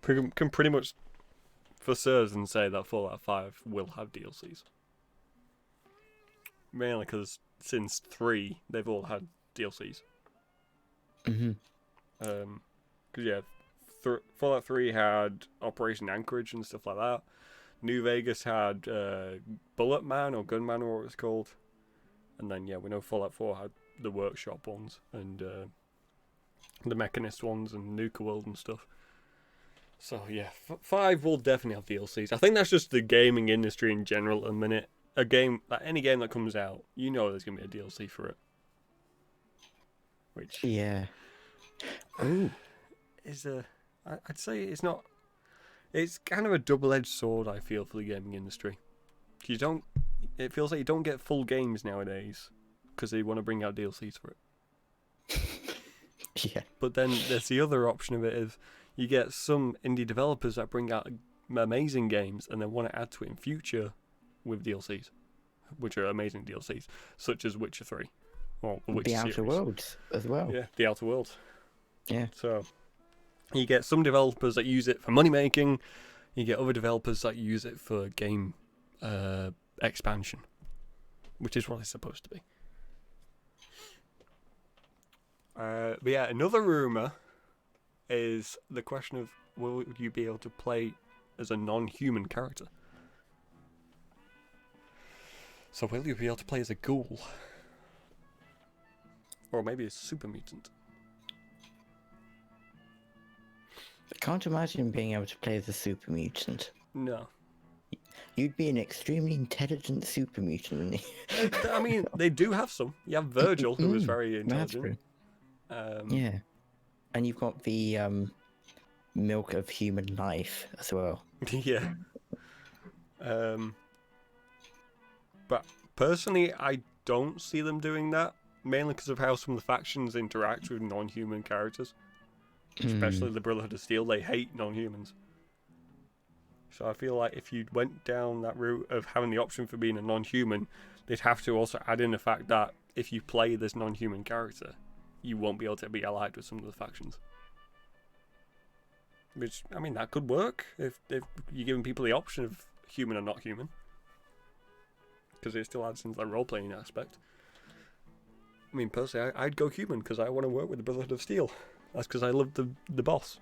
can pretty much for certain say that Fallout 5 will have DLCs. Mainly because since 3, they've all had DLCs. Because yeah, Fallout 3 had Operation Anchorage and stuff like that. New Vegas had Bullet Man or Gunman or what it was called. And then yeah, we know Fallout 4 had the workshop ones and the mechanist ones and Nuka World and stuff. So yeah, 5 will definitely have DLCs. I think that's just the gaming industry in general at the minute. Any game that comes out, you know there's going to be a DLC for it. Which yeah. Oh, I'd say it's not. It's kind of a double-edged sword, I feel, for the gaming industry. It feels like you don't get full games nowadays because they want to bring out DLCs for it. Yeah. But then there's the other option of it is you get some indie developers that bring out amazing games and then want to add to it in future with DLCs, which are amazing DLCs, such as Witcher 3. Well, the Outer Worlds as well. Yeah, the Outer Worlds. Yeah. So you get some developers that use it for money making. You get other developers that use it for game expansion, which is what it's supposed to be. But yeah, another rumor is the question of will you be able to play as a non-human character? So will you be able to play as a ghoul? Or maybe a super mutant? I can't imagine being able to play as a super mutant. No. You'd be an extremely intelligent super mutant. I mean, they do have some. You have Virgil, who was very That's intelligent. true. Yeah. And you've got the milk of human life as well. Yeah. But personally, I don't see them doing that, mainly because of how some of the factions interact with non-human characters. Especially the Brotherhood of Steel, they hate non-humans. So I feel like if you went down that route of having the option for being a non-human, they'd have to also add in the fact that if you play this non-human character, you won't be able to be allied with some of the factions. Which, I mean, that could work if you're giving people the option of human or not human. Because it still adds into the role-playing aspect. I mean, personally, I'd go human because I want to work with the Brotherhood of Steel. That's because I love the boss.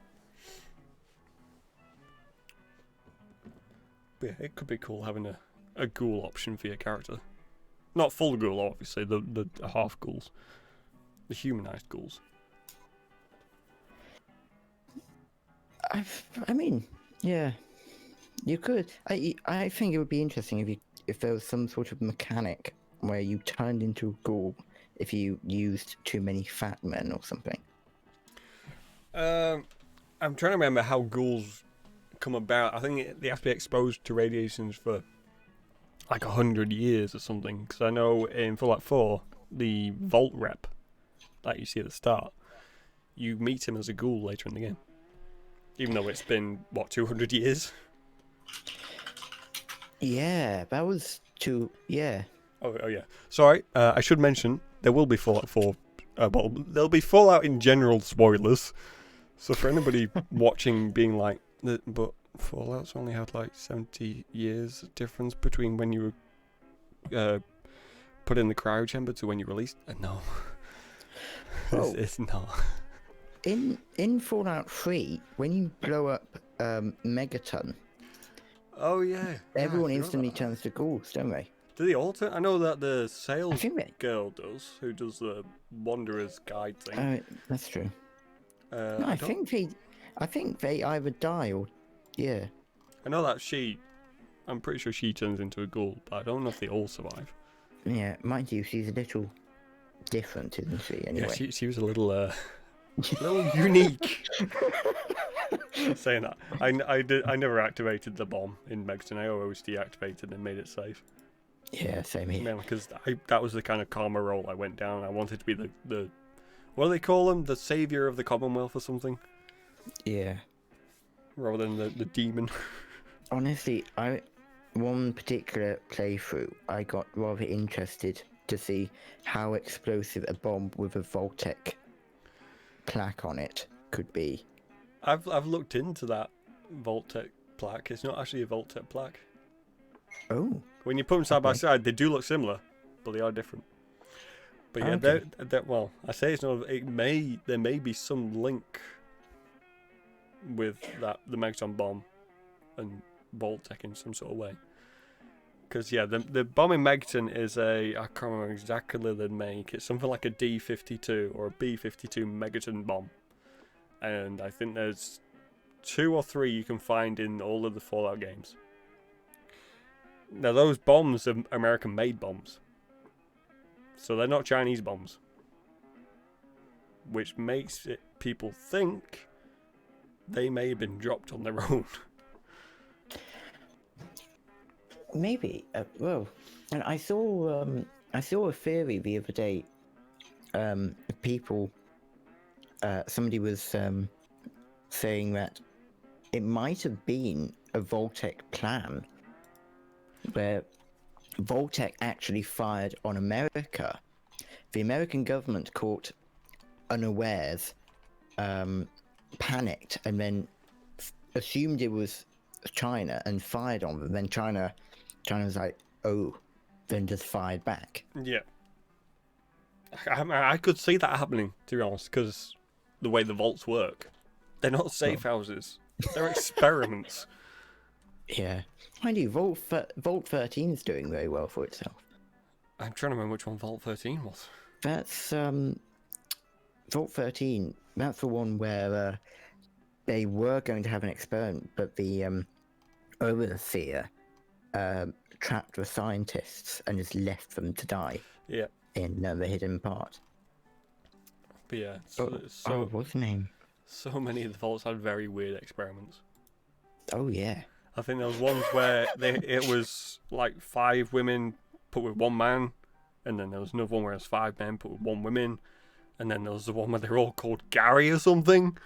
But yeah, it could be cool having a ghoul option for your character. Not full ghoul, obviously, the half ghouls. The humanized ghouls. I mean, yeah, you could. I think it would be interesting if there was some sort of mechanic where you turned into a ghoul if you used too many fat men or something. I'm trying to remember how ghouls come about. I think they have to be exposed to radiations for like 100 years or something. Because I know in Fallout 4, the Vault Rep that you see at the start, you meet him as a ghoul later in the game. Even though it's been, 200 years? Yeah, that was too... Yeah. Oh yeah. Sorry, I should mention, there will be Fallout 4... well, there'll be Fallout in general spoilers. So for anybody watching being like, but Fallout's only had like 70 years difference between when you were put in the cryo chamber to when you released? No. Oh. It's not. In Fallout 3, when you blow up Megaton... Oh yeah. Everyone instantly turns to ghouls, don't they? Do they all turn? I know that the sales girl does, who does the Wanderer's Guide thing. That's true. No, I think they either die or... Yeah. I know that I'm pretty sure she turns into a ghoul, but I don't know if they all survive. Yeah, mind you, she's a little different, isn't she, anyway? Yeah, she was a little unique. Saying that, I never activated the bomb in Megaton. I always deactivated and made it safe. Yeah, same here. Mainly because that was the kind of karma role I went down. I wanted to be the what do they call him? The savior of the Commonwealth or something? Yeah. Rather than the demon. Honestly, one particular playthrough, I got rather interested to see how explosive a bomb with a Vault-Tec plaque on it could be. I've looked into that Vault-Tec plaque. It's not actually a Vault-Tec plaque. Oh. When you put them side by side, they do look similar, but they are different. But yeah, okay. Well, I say it's not. There may be some link with the Megaton bomb and Vault-Tec in some sort of way. Because yeah, the bomb in Megaton is I can't remember exactly the make. It's something like a D-52 or a B-52 Megaton bomb, and I think there's 2 or 3 you can find in all of the Fallout games. Now those bombs are American-made bombs. So they're not Chinese bombs. Which makes people think they may have been dropped on their own. Maybe. Well, and I saw a theory the other day. Somebody was saying that it might have been a Vault-Tec plan where Vault-Tec actually fired on America. The American government caught unawares, panicked, and then assumed it was China and fired on them. Then China was like, oh, then just fired back. Yeah. I could see that happening, to be honest, because the way the vaults work. They're not safe houses. They're experiments. Yeah. Mind you, Vault 13 is doing very well for itself. I'm trying to remember which one Vault 13 was. That's, Vault 13, that's the one where they were going to have an experiment, but the overseer trapped the scientists and just left them to die Yeah. in the hidden part. But yeah, what's the name? So many of the vaults had very weird experiments. Oh yeah. I think there was ones where it was like 5 women put with 1 man, and then there was another one where it was 5 men put with 1 woman, and then there was the one where they're all called Gary or something.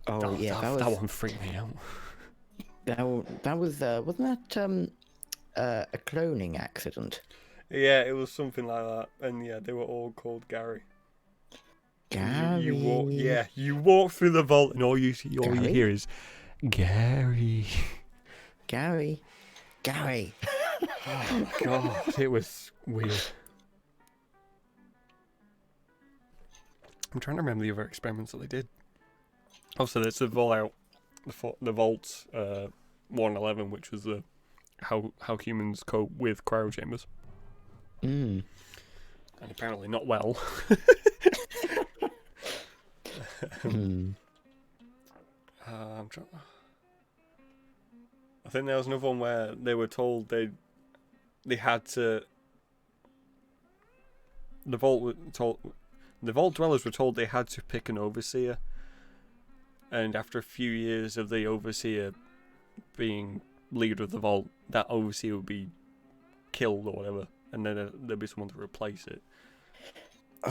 That one freaked me out. That was wasn't that a cloning accident? Yeah, it was something like that, and yeah, they were all called Gary. Gary. You walk through the vault, and all you hear is Gary. Gary. Oh my god, it was weird. I'm trying to remember the other experiments that they did. Also, there's the Vault 111, which was the how humans cope with cryo chambers. And apparently not well. I think there was another one where they were told they had to. The vault dwellers were told they had to pick an overseer, and after a few years of the overseer being leader of the vault, that overseer would be killed or whatever, and then there'd be someone to replace it.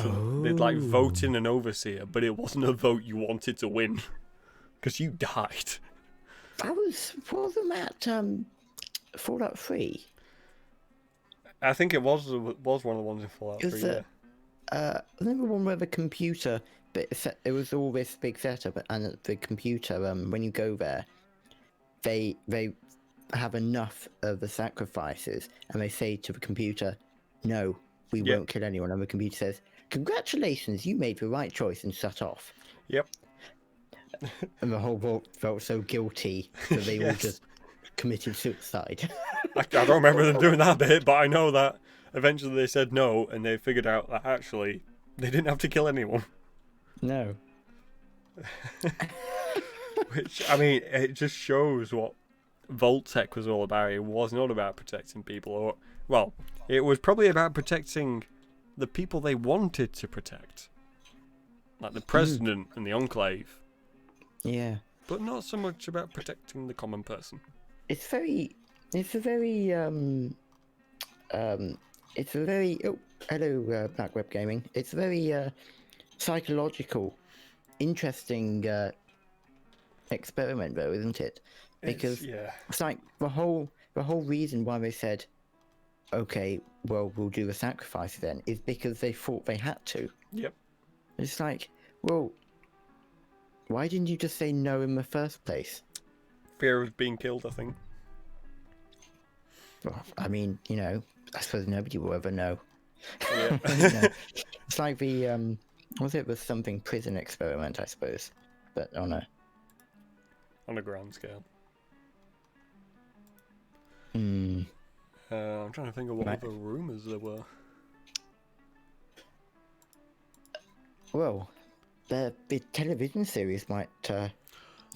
So they'd like vote in an overseer, but it wasn't a vote you wanted to win, because you died. Wasn't that Fallout 3? I think it was one of the ones in Fallout 3, yeah. I remember one where the computer, but it was all this big setup, and the computer, when you go there, they have enough of the sacrifices, and they say to the computer, "No, we won't kill anyone." And the computer says, "Congratulations, you made the right choice," and shut off. Yep. And the whole vault felt so guilty that they all just committed suicide. I don't remember them doing that bit, but I know that eventually they said no, and they figured out that actually they didn't have to kill anyone. No. Which, I mean, it just shows what Vault Tech was all about. It was not about protecting people, it was probably about protecting the people they wanted to protect, like the president and the Enclave. Yeah. But not so much about protecting the common person. It's a very hello, Black Web Gaming. It's a very psychological, interesting experiment, though, isn't it? Because it's like the whole reason why they said, okay, well, we'll do the sacrifice then, is because they thought they had to. Yep. It's like, well, why didn't you just say no in the first place? Fear of being killed, I think. Well, I mean, I suppose nobody will ever know. Yeah. It's like the was it something prison experiment, I suppose, but on a grand scale. I'm trying to think of what other rumours there were. Well, the television series might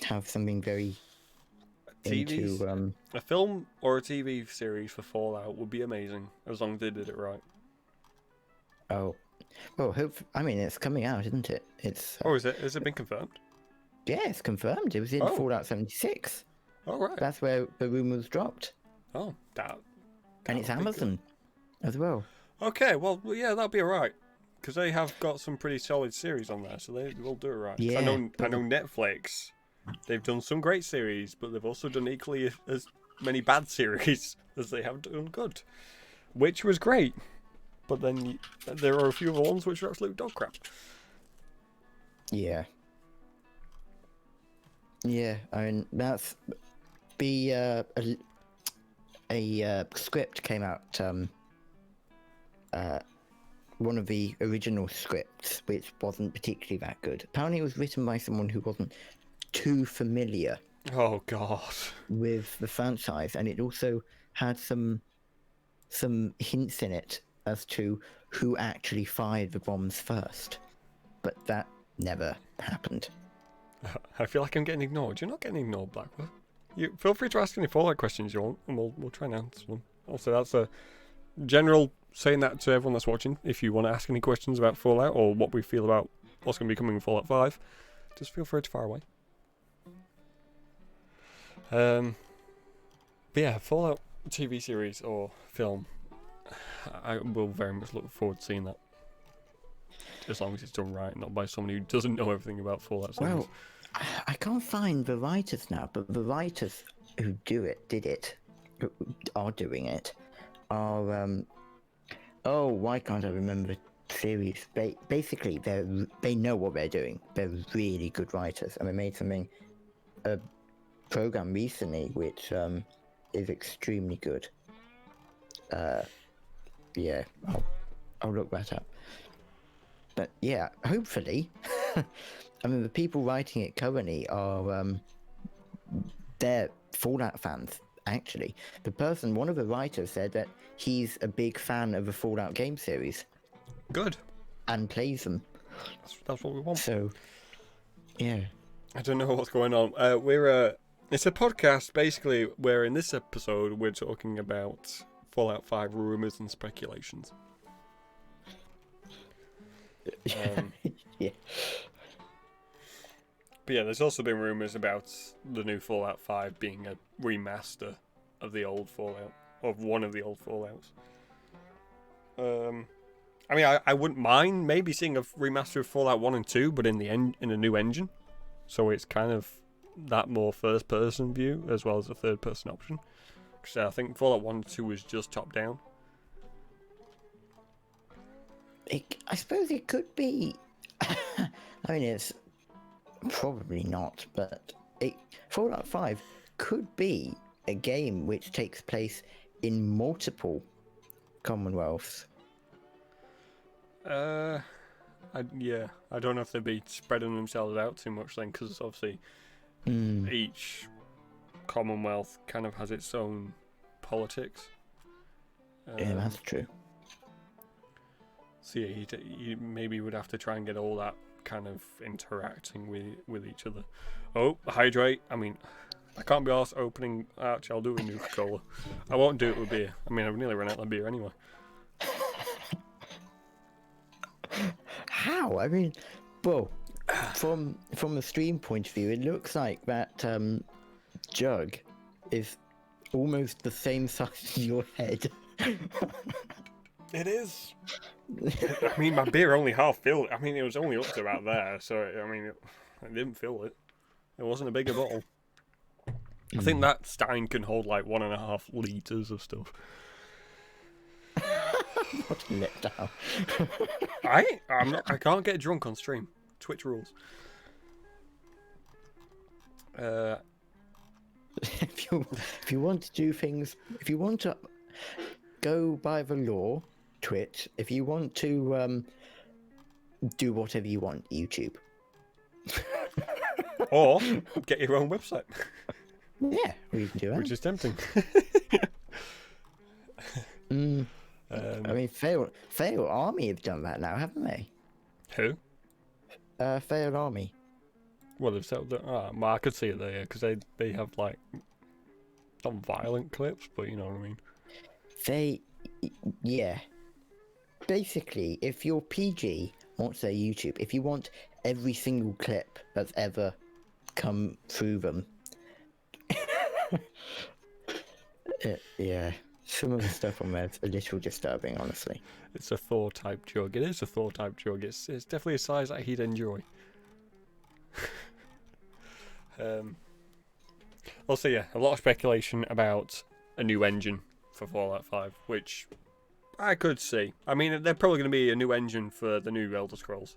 have something very a film or a TV series for Fallout would be amazing, as long as they did it right. Oh, well, I mean, it's coming out, isn't it? It's. Is it? Has it been confirmed? Yeah, it's confirmed. It was in Fallout 76. Oh, right. That's where the Rumours dropped. Oh, that. And it's Amazon as well. Okay, well, yeah, that'll be alright. Because they have got some pretty solid series on there, so they will do it right. Yeah, I know Netflix, they've done some great series, but they've also done equally as many bad series as they have done good. Which was great. But then there are a few other ones which are absolute dog crap. Yeah. Yeah, I mean, that's a script came out, one of the original scripts, which wasn't particularly that good. Apparently it was written by someone who wasn't too familiar with the franchise, and it also had some hints in it as to who actually fired the bombs first. But that never happened. I feel like I'm getting ignored. You're not getting ignored, Blackwell. you feel free to ask any Fallout questions you want, and we'll try and answer them. Also, that's a general saying that to everyone that's watching. If you want to ask any questions about Fallout or what we feel about what's going to be coming in Fallout 5, just feel free to fire away. But yeah, Fallout TV series or film, I will very much look forward to seeing that. As long as it's done right, not by someone who doesn't know everything about Fallout series. Well, I can't find the writers now, but the writers who are doing it, are why can't I remember the series? Basically, they know what they're doing. They're really good writers, and they made a program recently which is extremely good. Yeah, I'll look that up. But yeah, hopefully, I mean, the people writing it currently are they're Fallout fans. Actually, one of the writers said that he's a big fan of the Fallout game series. Good. And plays them. That's what we want. So, yeah. I don't know what's going on. It's a podcast basically where in this episode we're talking about Fallout 5 rumours and speculations. Yeah. But yeah, there's also been rumours about the new Fallout 5 being a remaster of the old Fallout, of one of the old Fallouts. I mean, I wouldn't mind maybe seeing a remaster of Fallout 1 and 2, but in a new engine. So it's kind of that more first-person view as well as a third-person option. Because I think Fallout 1 and 2 was just top-down. I suppose it could be. I mean, it's probably not, but Fallout 5 could be a game which takes place in multiple Commonwealths. I don't know if they'd be spreading themselves out too much then, because obviously each Commonwealth kind of has its own politics. Yeah, that's true. So yeah, you maybe would have to try and get all that kind of interacting with each other. Oh, hydrate. I mean, I can't be arsed opening. Actually, I'll do it with Nuka-Cola. I won't do it with beer. I mean, I've nearly run out of beer anyway. How? I mean, well, from the stream point of view, it looks like that jug is almost the same size as your head. It is. I mean, my beer only half filled. I mean, it was only up to about there, so I mean, I didn't fill it. It wasn't a bigger bottle. I think that stein can hold like 1.5 litres of stuff. What a letdown. I can't get drunk on stream. Twitch rules. If you want to do things, if you want to go by the law, Twitch. If you want to do whatever you want, YouTube. Or get your own website. Yeah, we can do that. Which is tempting. I mean, Fail Army have done that now, haven't they? Who? Fail Army. Well, they've settled it. Well, I could see it there, because they have, like, not violent clips, but you know what I mean. Yeah. Basically, if you're PG, what's their YouTube? If you want every single clip that's ever come through them, yeah, some of the stuff on there is a little disturbing, honestly. It's a Thor-type jug. It is a Thor-type jug. It's definitely a size that he'd enjoy. Also, yeah, a lot of speculation about a new engine for Fallout 5, which I could see. I mean, they're probably going to be a new engine for the new Elder Scrolls.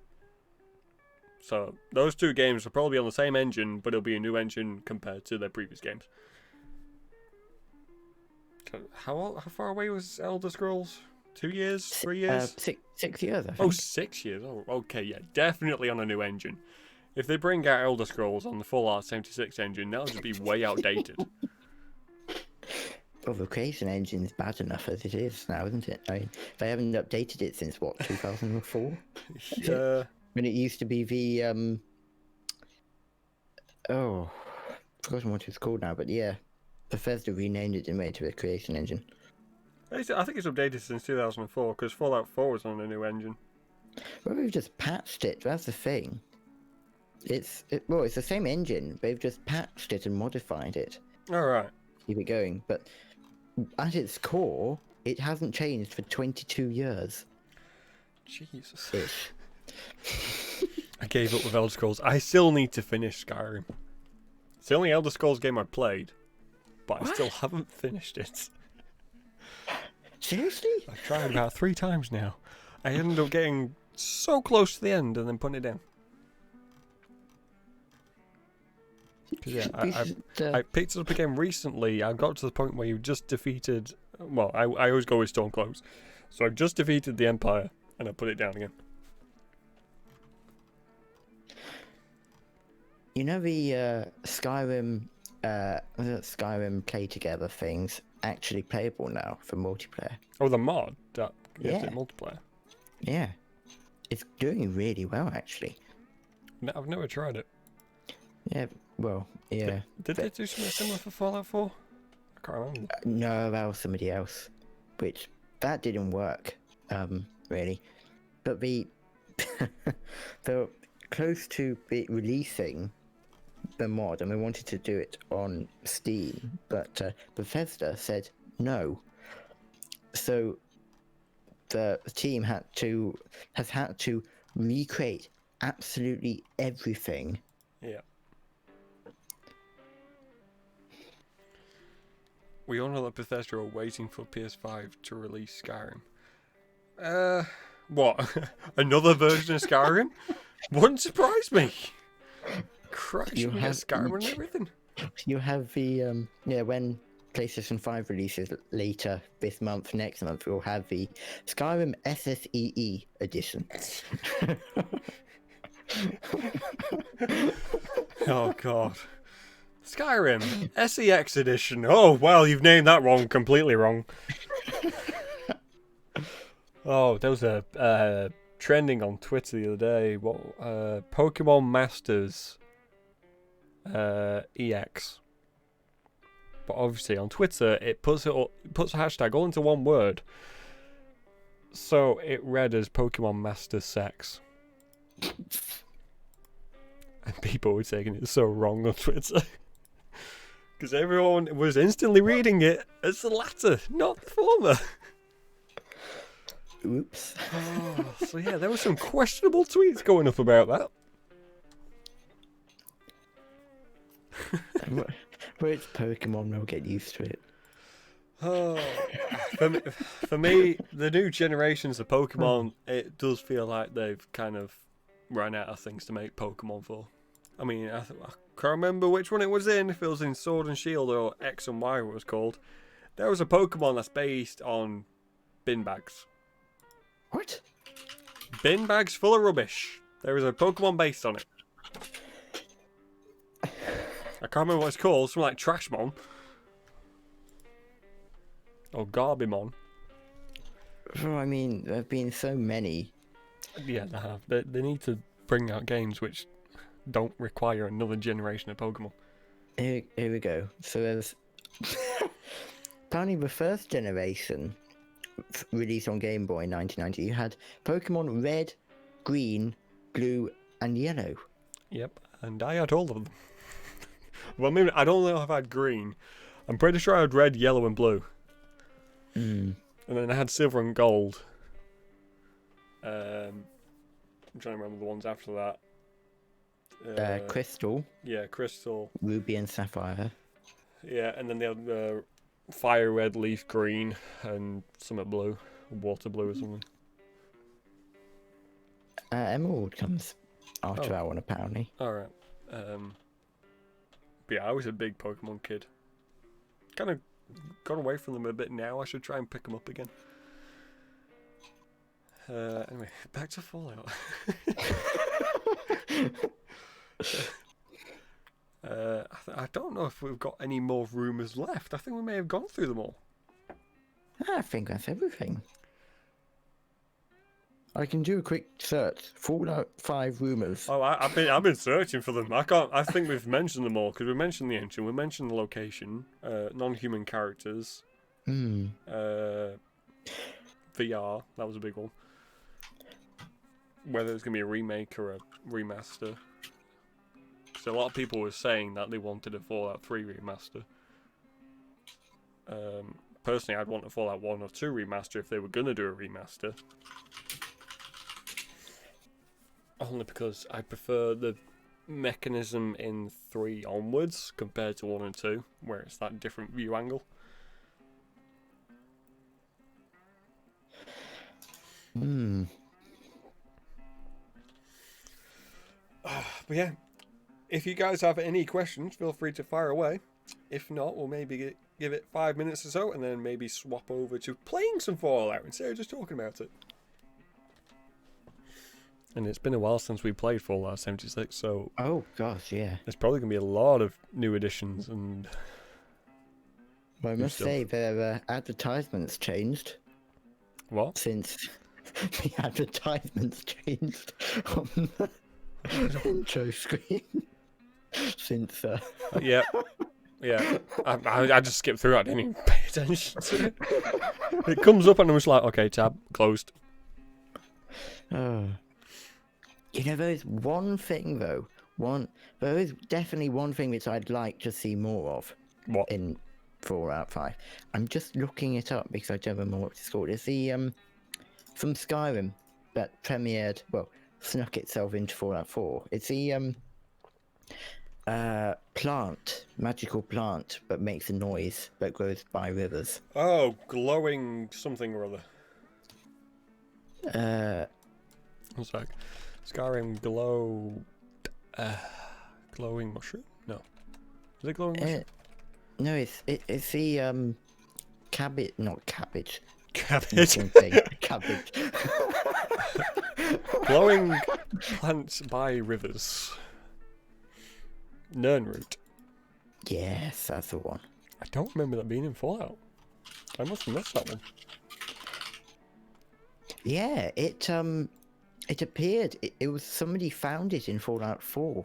So, those two games will probably be on the same engine, but it'll be a new engine compared to their previous games. How far away was Elder Scrolls? 2 years? 3 years? 6 years, I think. Oh, 6 years. Oh, okay, yeah. Definitely on a new engine. If they bring out Elder Scrolls on the Fallout 76 engine, that'll just be way outdated. Well, the creation engine's bad enough as it is now, isn't it? I mean, they haven't updated it since, what, 2004? Yeah. When it used to be the, forgotten what it's called now, but yeah, Bethesda renamed it and made it a creation engine. I think it's updated since 2004 because Fallout 4 was on a new engine. Well, we've just patched it. That's the thing. It's the same engine. They've just patched it and modified it. All right. Keep it going, but at its core, it hasn't changed for 22 years. Jesus. Ish. I gave up with Elder Scrolls. I still need to finish Skyrim. It's the only Elder Scrolls game I've played, but I still haven't finished it. Seriously? I've tried about 3 times now. I ended up getting so close to the end and then putting it down. 'Cause yeah, I picked it up again recently. I got to the point where you just defeated... Well, I always go with Stormcloaks. So I just defeated the Empire and I put it down again. You know the Skyrim play together things actually playable now for multiplayer? Oh, the mod that gives Yeah. it multiplayer. Yeah. It's doing really well, actually. No, I've never tried it. Yeah, well, yeah. Did they do something similar for Fallout 4? I can't remember. No, that was somebody else. Which, that didn't work, really. But they're close to releasing the mod, and they wanted to do it on Steam, but Bethesda said no. So the team has had to recreate absolutely everything. Yeah. We all know that Bethesda are waiting for PS5 to release Skyrim. What? Another version of Skyrim? Wouldn't surprise me. Christ, you can get Skyrim and everything. You have the when PlayStation 5 releases later this month, next month, we'll have the Skyrim SSEE edition. Oh god. Skyrim SEX edition. Oh well, you've named that wrong, completely wrong. Oh, there was a trending on Twitter the other day. What Pokemon Masters EX. But obviously on Twitter it puts a hashtag all into one word. So it read as Pokemon Masters Sex. And people were taking it so wrong on Twitter. Because everyone was instantly reading it as the latter, not the former. Oops. Oh, so yeah, there were some questionable tweets going up about that. But it's Pokemon, we'll get used to it. Oh, for me, the new generations of Pokemon, it does feel like they've kind of run out of things to make Pokemon for. I mean, I can't remember which one it was in, if it was in Sword and Shield or X and Y, what it was called. There was a Pokemon that's based on bin bags. What? Bin bags full of rubbish. There is a Pokemon based on it. I can't remember what it's called. Something like Trashmon. Or Garbymon. Well, I mean, there have been so many. Yeah, they have. They need to bring out games which don't require another generation of Pokemon. Here we go. So there's... apparently the first generation released on Game Boy in 1990, you had Pokemon Red, Green, Blue, and Yellow. Yep, and I had all of them. Well, maybe I don't know if I had green. I'm pretty sure I had red, yellow, and blue. Mm. And then I had silver and gold. I'm trying to remember the ones after that. Crystal. Yeah, crystal. Ruby and Sapphire. Yeah, and then they had fire red, leaf green, and something blue, water blue or something. Emerald comes after that one, apparently. Alright. But yeah, I was a big Pokemon kid. Kind of got away from them a bit now. I should try and pick them up again. Anyway, back to Fallout. I don't know if we've got any more rumours left. I think we may have gone through them all. I think that's everything. I can do a quick search. Fallout 5 Rumours. Oh, I've been searching for them. I can't. I think we've mentioned them all because we mentioned the engine, we mentioned the location, non-human characters, VR. That was a big one. Whether it's gonna be a remake or a remaster. So a lot of people were saying that they wanted a Fallout 3 remaster. Personally, I'd want a Fallout 1 or 2 remaster if they were gonna do a remaster. Only because I prefer the mechanism in 3 onwards compared to 1 and 2, where it's that different view angle. But yeah, if you guys have any questions, feel free to fire away. If not, we'll maybe give it 5 minutes or so, and then maybe swap over to playing some Fallout instead of just talking about it. And it's been a while since we played Fallout 76, so... Oh, gosh, yeah. There's probably going to be a lot of new additions and... Well, I must say, their advertisements changed. What? Since the advertisements changed on the intro screen. Since... Yeah. Yeah. I just skipped through it. I didn't even pay attention to it. It comes up and I'm just like, okay, tab, closed. Oh. You know, there is one thing, though. There is definitely one thing which I'd like to see more of. What? In Fallout 5. I'm just looking it up because I don't remember what it's called. It's the, from Skyrim that premiered, well, snuck itself into Fallout 4. It's the, plant, magical plant, that makes a noise that grows by rivers. Oh, glowing something or other. One sec. Skyrim glowing mushroom? No. Is it glowing mushroom? No, it's the cabbage, not cabbage. Cabbage. Cabbage. Glowing plants by rivers. Nernroot. Yes, that's the one. I don't remember that being in Fallout. I must have missed that one. Yeah, it appeared. It was somebody found it in Fallout 4.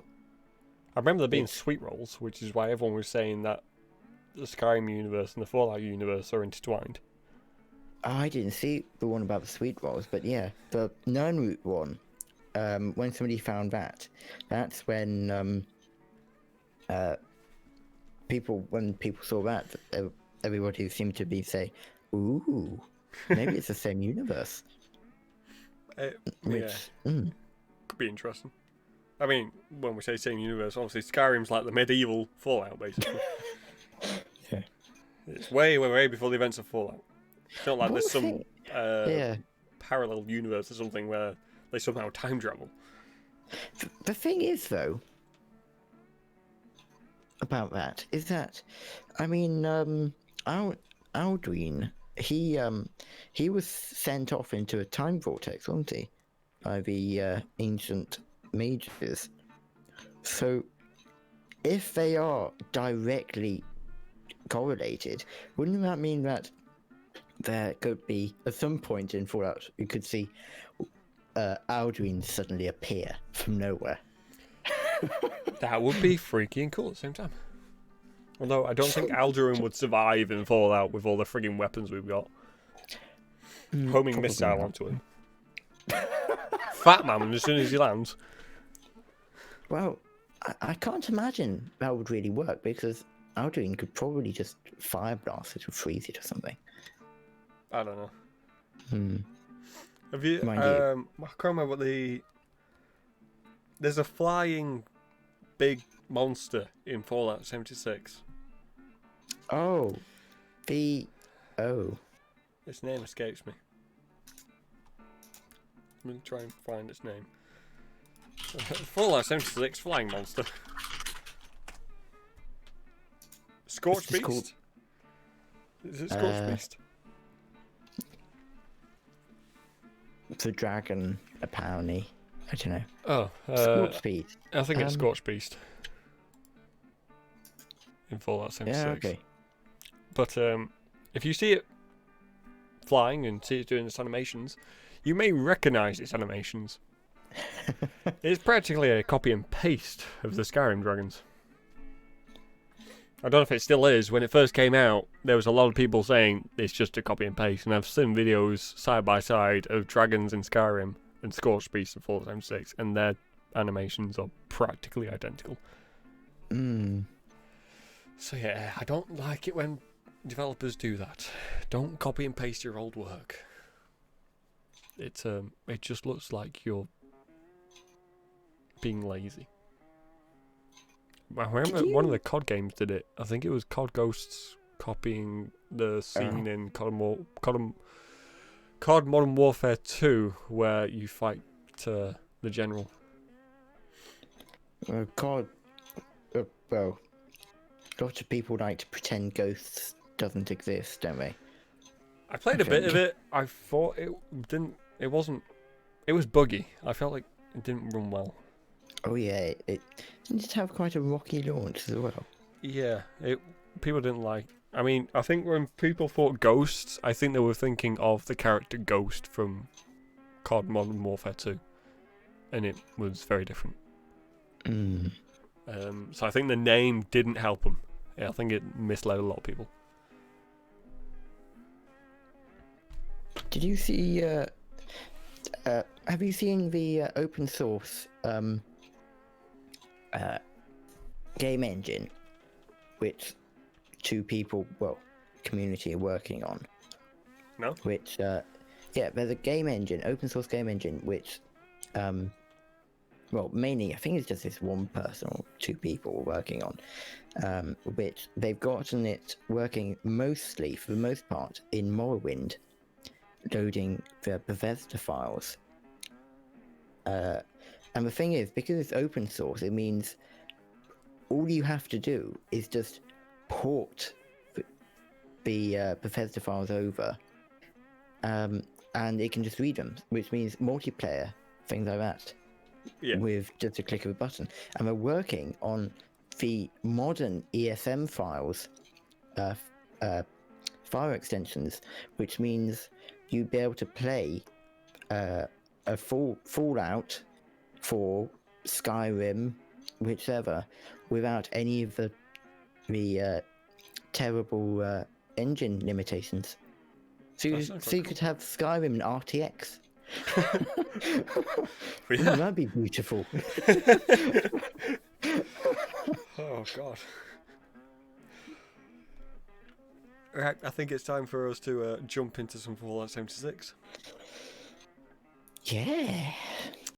I remember there being sweet rolls, which is why everyone was saying that the Skyrim universe and the Fallout universe are intertwined. I didn't see the one about the sweet rolls, but yeah, the Nernroot one. When somebody found that, that's when people saw that, everybody seemed to be saying, "Ooh, maybe it's the same universe." Yeah, could be interesting. I mean, when we say same universe, obviously Skyrim's like the medieval Fallout, basically. Yeah. It's way, way, way before the events of Fallout. It's not like there's some parallel universe or something where they somehow time travel. The thing is, though, about that is that, I mean, Alduin, he was sent off into a time vortex, wasn't he, by the ancient mages. So, if they are directly correlated, wouldn't that mean that there could be, at some point in Fallout, you could see Alduin suddenly appear from nowhere? That would be freaky and cool at the same time. Although I don't think Alduin would survive in Fallout with all the frigging weapons we've got. Homing missile onto him. Fat man as soon as he lands. Well, I can't imagine that would really work, because Alduin could probably just fire blast it or freeze it or something. I don't know. Have you? Mind I can't remember what There's a flying big monster in Fallout 76. Oh. Its name escapes me. I'm going to try and find its name. Fallout 76 flying monster. Scorch Beast? Called... Is it Scorch Beast? The dragon, apparently. I don't know. Oh, Scorch Beast. I think it's Scorch Beast. In Fallout 76. Yeah, okay. But if you see it flying and see it doing its animations, You may recognise its animations. It's practically a copy and paste of the Skyrim dragons. I don't know if it still is. When it first came out, there was a lot of people saying it's just a copy and paste, and I've seen videos side by side of dragons in Skyrim and Scorched Beasts in Fallout 76, and their animations are practically identical. So yeah, I don't like it when developers do that. Don't copy and paste your old work. It just looks like you're being lazy. I remember one of the COD games did it. I think it was COD Ghosts copying the scene in COD Modern Warfare 2 where you fight the general. COD. Well, lots of people like to pretend Ghosts doesn't exist, don't they? I played a bit of it. I thought it didn't. It wasn't. It was buggy. I felt like it didn't run well. Oh yeah, it did have quite a rocky launch as well. Yeah, people didn't like. I mean, I think when people thought Ghosts, I think they were thinking of the character Ghost from COD Modern Warfare 2, and it was very different. So I think the name didn't help them. Yeah, I think it misled a lot of people. Did you see? Have you seen the open source game engine, which two people, community are working on? No. Which, there's a game engine, open source game engine, which, mainly I think it's just this one person or two people working on, which they've gotten it working mostly, for the most part, in Morrowind, loading the Bethesda files. And the thing is, because it's open source, it means all you have to do is just port the Bethesda files over, and it can just read them, which means multiplayer, things like that, with just a click of a button. And we're working on the modern ESM files, file extensions, which means you'd be able to play a full Fallout 4, Skyrim, whichever, without any of the terrible engine limitations. So you could have Skyrim in RTX. Ooh, that'd be beautiful. Oh god. Right, I think it's time for us to jump into some Fallout 76. Yeah.